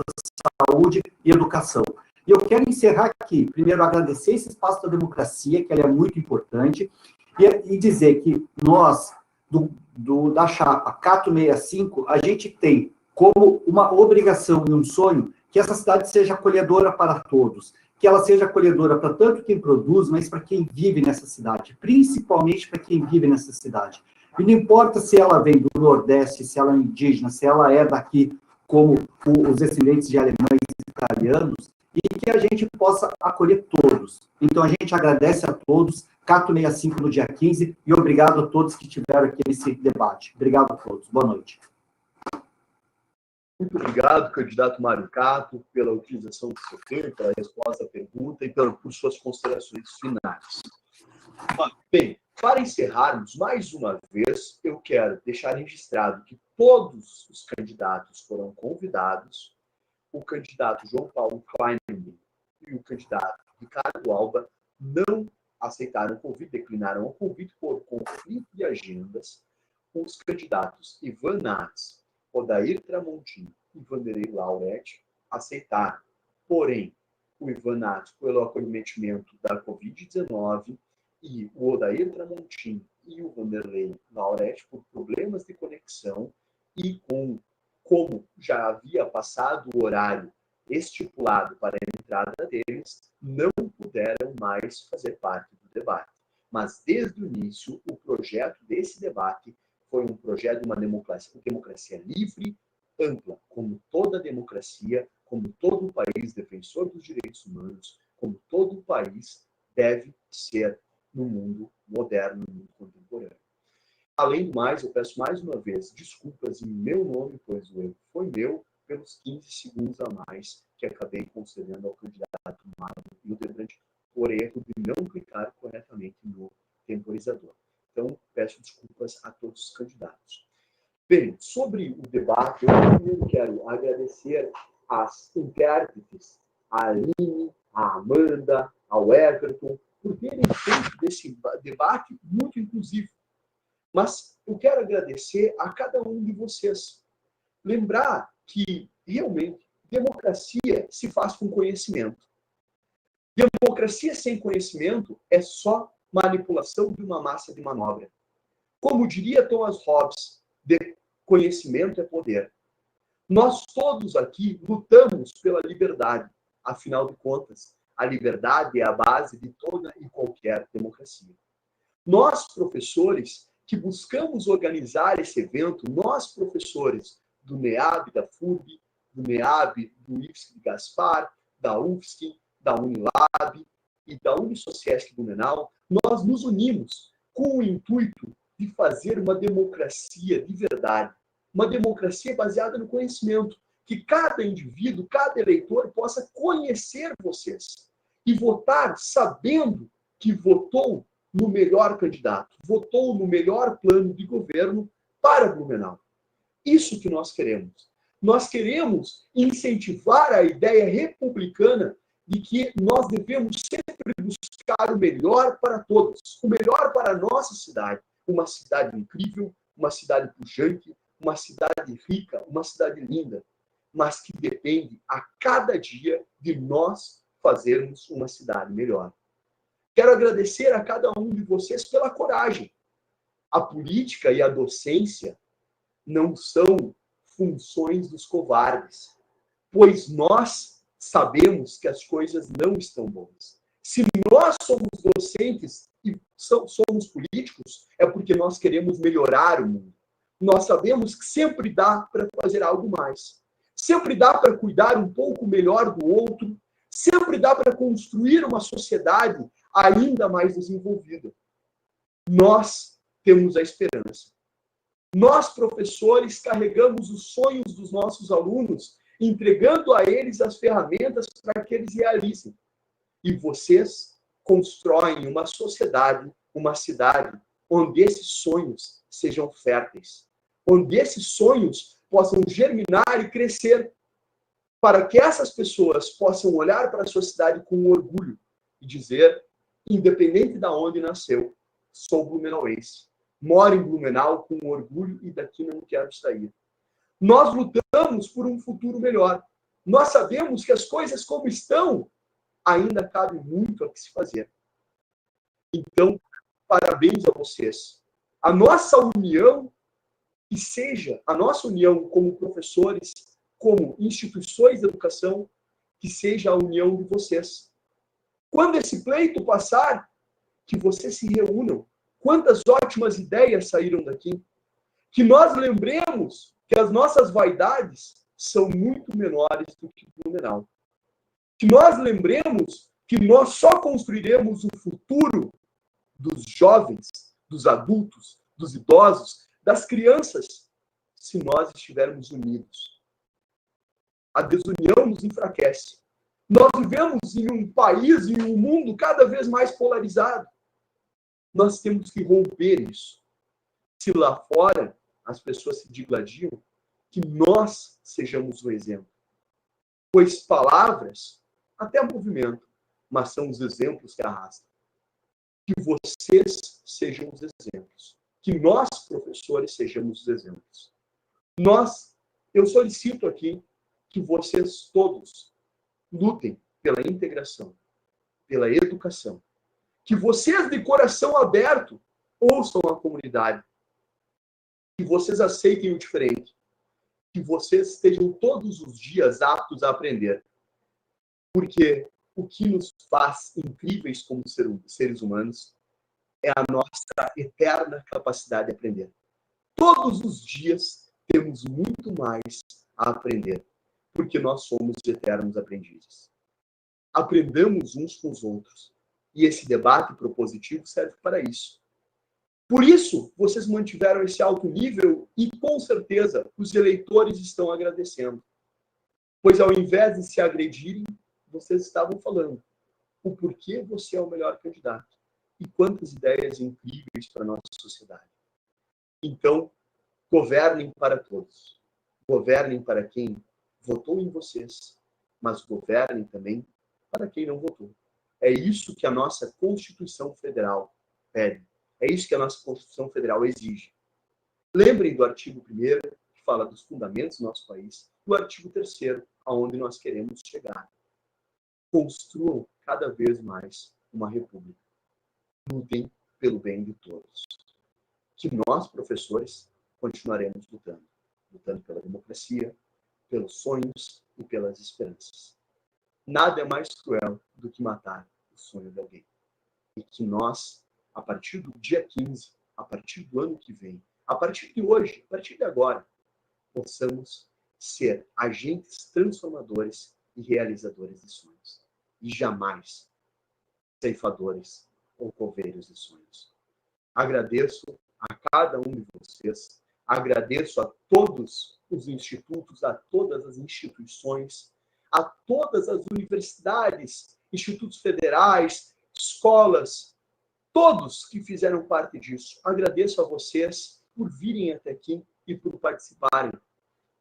saúde e educação. E eu quero encerrar aqui, primeiro agradecer esse espaço da democracia, que ela é muito importante, e dizer que nós, da chapa Cato 65, a gente tem como uma obrigação e um sonho que essa cidade seja acolhedora para todos, que ela seja acolhedora para tanto quem produz, mas para quem vive nessa cidade, principalmente para quem vive nessa cidade. E não importa se ela vem do Nordeste, se ela é indígena, se ela é daqui, como os descendentes de alemães e italianos, e que a gente possa acolher todos. Então, a gente agradece a todos, Cato 65 no dia 15, e obrigado a todos que estiveram aqui nesse debate. Obrigado a todos. Boa noite. Muito obrigado, candidato Mário Cato, pela utilização do seu tempo, pela resposta à pergunta e por suas considerações finais. Bem, para encerrarmos mais uma vez, eu quero deixar registrado que todos os candidatos foram convidados, o candidato João Paulo Kleinman e o candidato Ricardo Alba não aceitaram o convite, declinaram o convite por conflito de agendas. Os candidatos Ivan Nats, Odair Tramontim e Vanderlei Lauretti aceitaram. Porém, o Ivan Nats, pelo acometimento da Covid-19, e o Odair Tramontim e o Vanderlei Lauretti, por problemas de conexão e como já havia passado o horário estipulado para a entrada deles, não puderam mais fazer parte do debate. Mas, desde o início, o projeto desse debate foi um projeto de uma democracia livre, ampla, como toda democracia, como todo país defensor dos direitos humanos, como todo país deve ser no mundo moderno, no mundo contemporâneo. Além do mais, eu peço mais uma vez desculpas em meu nome, pois o erro foi meu, pelos 15 segundos a mais que acabei concedendo ao candidato Mário Hildebrand por erro de não clicar corretamente no temporizador. Então, peço desculpas a todos os candidatos. Bem, sobre o debate, eu primeiro quero agradecer às intérpretes, a Aline, a Amanda, ao Everton, por terem feito desse debate muito inclusivo. Mas eu quero agradecer a cada um de vocês. Lembrar que, realmente, democracia se faz com conhecimento. Democracia sem conhecimento é só manipulação de uma massa de manobra. Como diria Thomas Hobbes, conhecimento é poder. Nós todos aqui lutamos pela liberdade. Afinal de contas, a liberdade é a base de toda e qualquer democracia. Nós, professores, que buscamos organizar esse evento, nós, professores do NEAB, da FURB, do NEAB, do IFSC de Gaspar, da UFSC, da Unilab e da Unisociesc Blumenau, nós nos unimos com o intuito de fazer uma democracia de verdade, uma democracia baseada no conhecimento, que cada indivíduo, cada eleitor possa conhecer vocês e votar sabendo que votou no melhor candidato, votou no melhor plano de governo para Blumenau. Isso que nós queremos. Nós queremos incentivar a ideia republicana de que nós devemos sempre buscar o melhor para todos, o melhor para a nossa cidade. Uma cidade incrível, uma cidade pujante, uma cidade rica, uma cidade linda, mas que depende a cada dia de nós fazermos uma cidade melhor. Quero agradecer a cada um de vocês pela coragem. A política e a docência não são funções dos covardes, pois nós sabemos que as coisas não estão boas. Se nós somos docentes e somos políticos, é porque nós queremos melhorar o mundo. Nós sabemos que sempre dá para fazer algo mais. Sempre dá para cuidar um pouco melhor do outro. Sempre dá para construir uma sociedade ainda mais desenvolvida. Nós temos a esperança. Nós, professores, carregamos os sonhos dos nossos alunos, entregando a eles as ferramentas para que eles realizem. E vocês constroem uma sociedade, uma cidade, onde esses sonhos sejam férteis. Onde esses sonhos possam germinar e crescer, para que essas pessoas possam olhar para a sua cidade com orgulho e dizer, independente de onde nasceu, sou blumenauense. Moro em Blumenau com orgulho e daqui não quero sair. Nós lutamos por um futuro melhor. Nós sabemos que as coisas como estão, ainda cabe muito a que se fazer. Então, parabéns a vocês. A nossa união, que seja a nossa união como professores, como instituições de educação, que seja a união de vocês. Quando esse pleito passar, que vocês se reúnam. Quantas ótimas ideias saíram daqui. Que nós lembremos que as nossas vaidades são muito menores do que Blumenau. Que nós lembremos que nós só construiremos o futuro dos jovens, dos adultos, dos idosos, das crianças, se nós estivermos unidos. A desunião nos enfraquece. Nós vivemos em um país, em um mundo cada vez mais polarizado. Nós temos que romper isso. Se lá fora as pessoas se digladiam, que nós sejamos o exemplo. Pois palavras, até movimento, mas são os exemplos que arrastam. Que vocês sejam os exemplos. Que nós, professores, sejamos os exemplos. Eu solicito aqui que vocês todos lutem pela integração, pela educação. Que vocês, de coração aberto, ouçam a comunidade. Que vocês aceitem o diferente. Que vocês estejam todos os dias aptos a aprender. Porque o que nos faz incríveis como seres humanos é a nossa eterna capacidade de aprender. Todos os dias temos muito mais a aprender, porque nós somos eternos aprendizes. Aprendamos uns com os outros. E esse debate propositivo serve para isso. Por isso, vocês mantiveram esse alto nível e, com certeza, os eleitores estão agradecendo. Pois, ao invés de se agredirem, vocês estavam falando o porquê você é o melhor candidato e quantas ideias incríveis para a nossa sociedade. Então, governem para todos. Governem para quem votou em vocês, mas governem também para quem não votou. É isso que a nossa Constituição Federal pede. É isso que a nossa Constituição Federal exige. Lembrem do artigo 1º, que fala dos fundamentos do nosso país, e o artigo 3º, aonde nós queremos chegar. Construam cada vez mais uma república. Lutem pelo bem de todos. Que nós, professores, continuaremos lutando. Lutando pela democracia, pelos sonhos e pelas esperanças. Nada é mais cruel do que matar o sonho de alguém. E que nós, a partir do dia 15, a partir do ano que vem, a partir de hoje, a partir de agora, possamos ser agentes transformadores e realizadores de sonhos. E jamais ceifadores ou coveiros de sonhos. Agradeço a cada um de vocês, agradeço a todos os institutos, a todas as instituições, a todas as universidades, institutos federais, escolas, todos que fizeram parte disso. Agradeço a vocês por virem até aqui e por participarem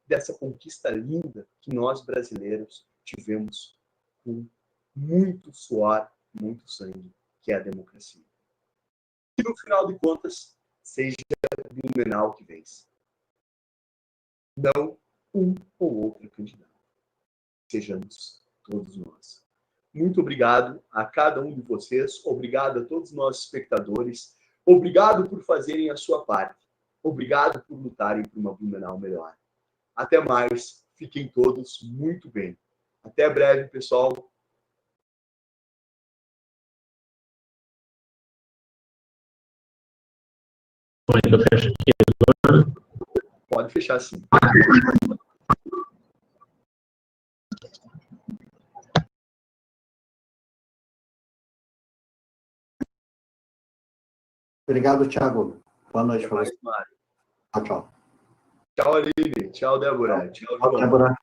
dessa conquista linda que nós brasileiros tivemos com muito suor, muito sangue, que é a democracia. E no final de contas, seja Blumenau que vence. Não um ou outro candidato. Sejamos todos nós. Muito obrigado a cada um de vocês, obrigado a todos os nossos espectadores, obrigado por fazerem a sua parte, obrigado por lutarem por uma Blumenau melhor. Até mais, fiquem todos muito bem. Até breve, pessoal. Eu fecho aqui agora. Pode fechar sim. Obrigado, Thiago. Boa noite para você. Mário. Tchau. Tchau, Aline. Tchau, Débora. Tchau, João. Débora.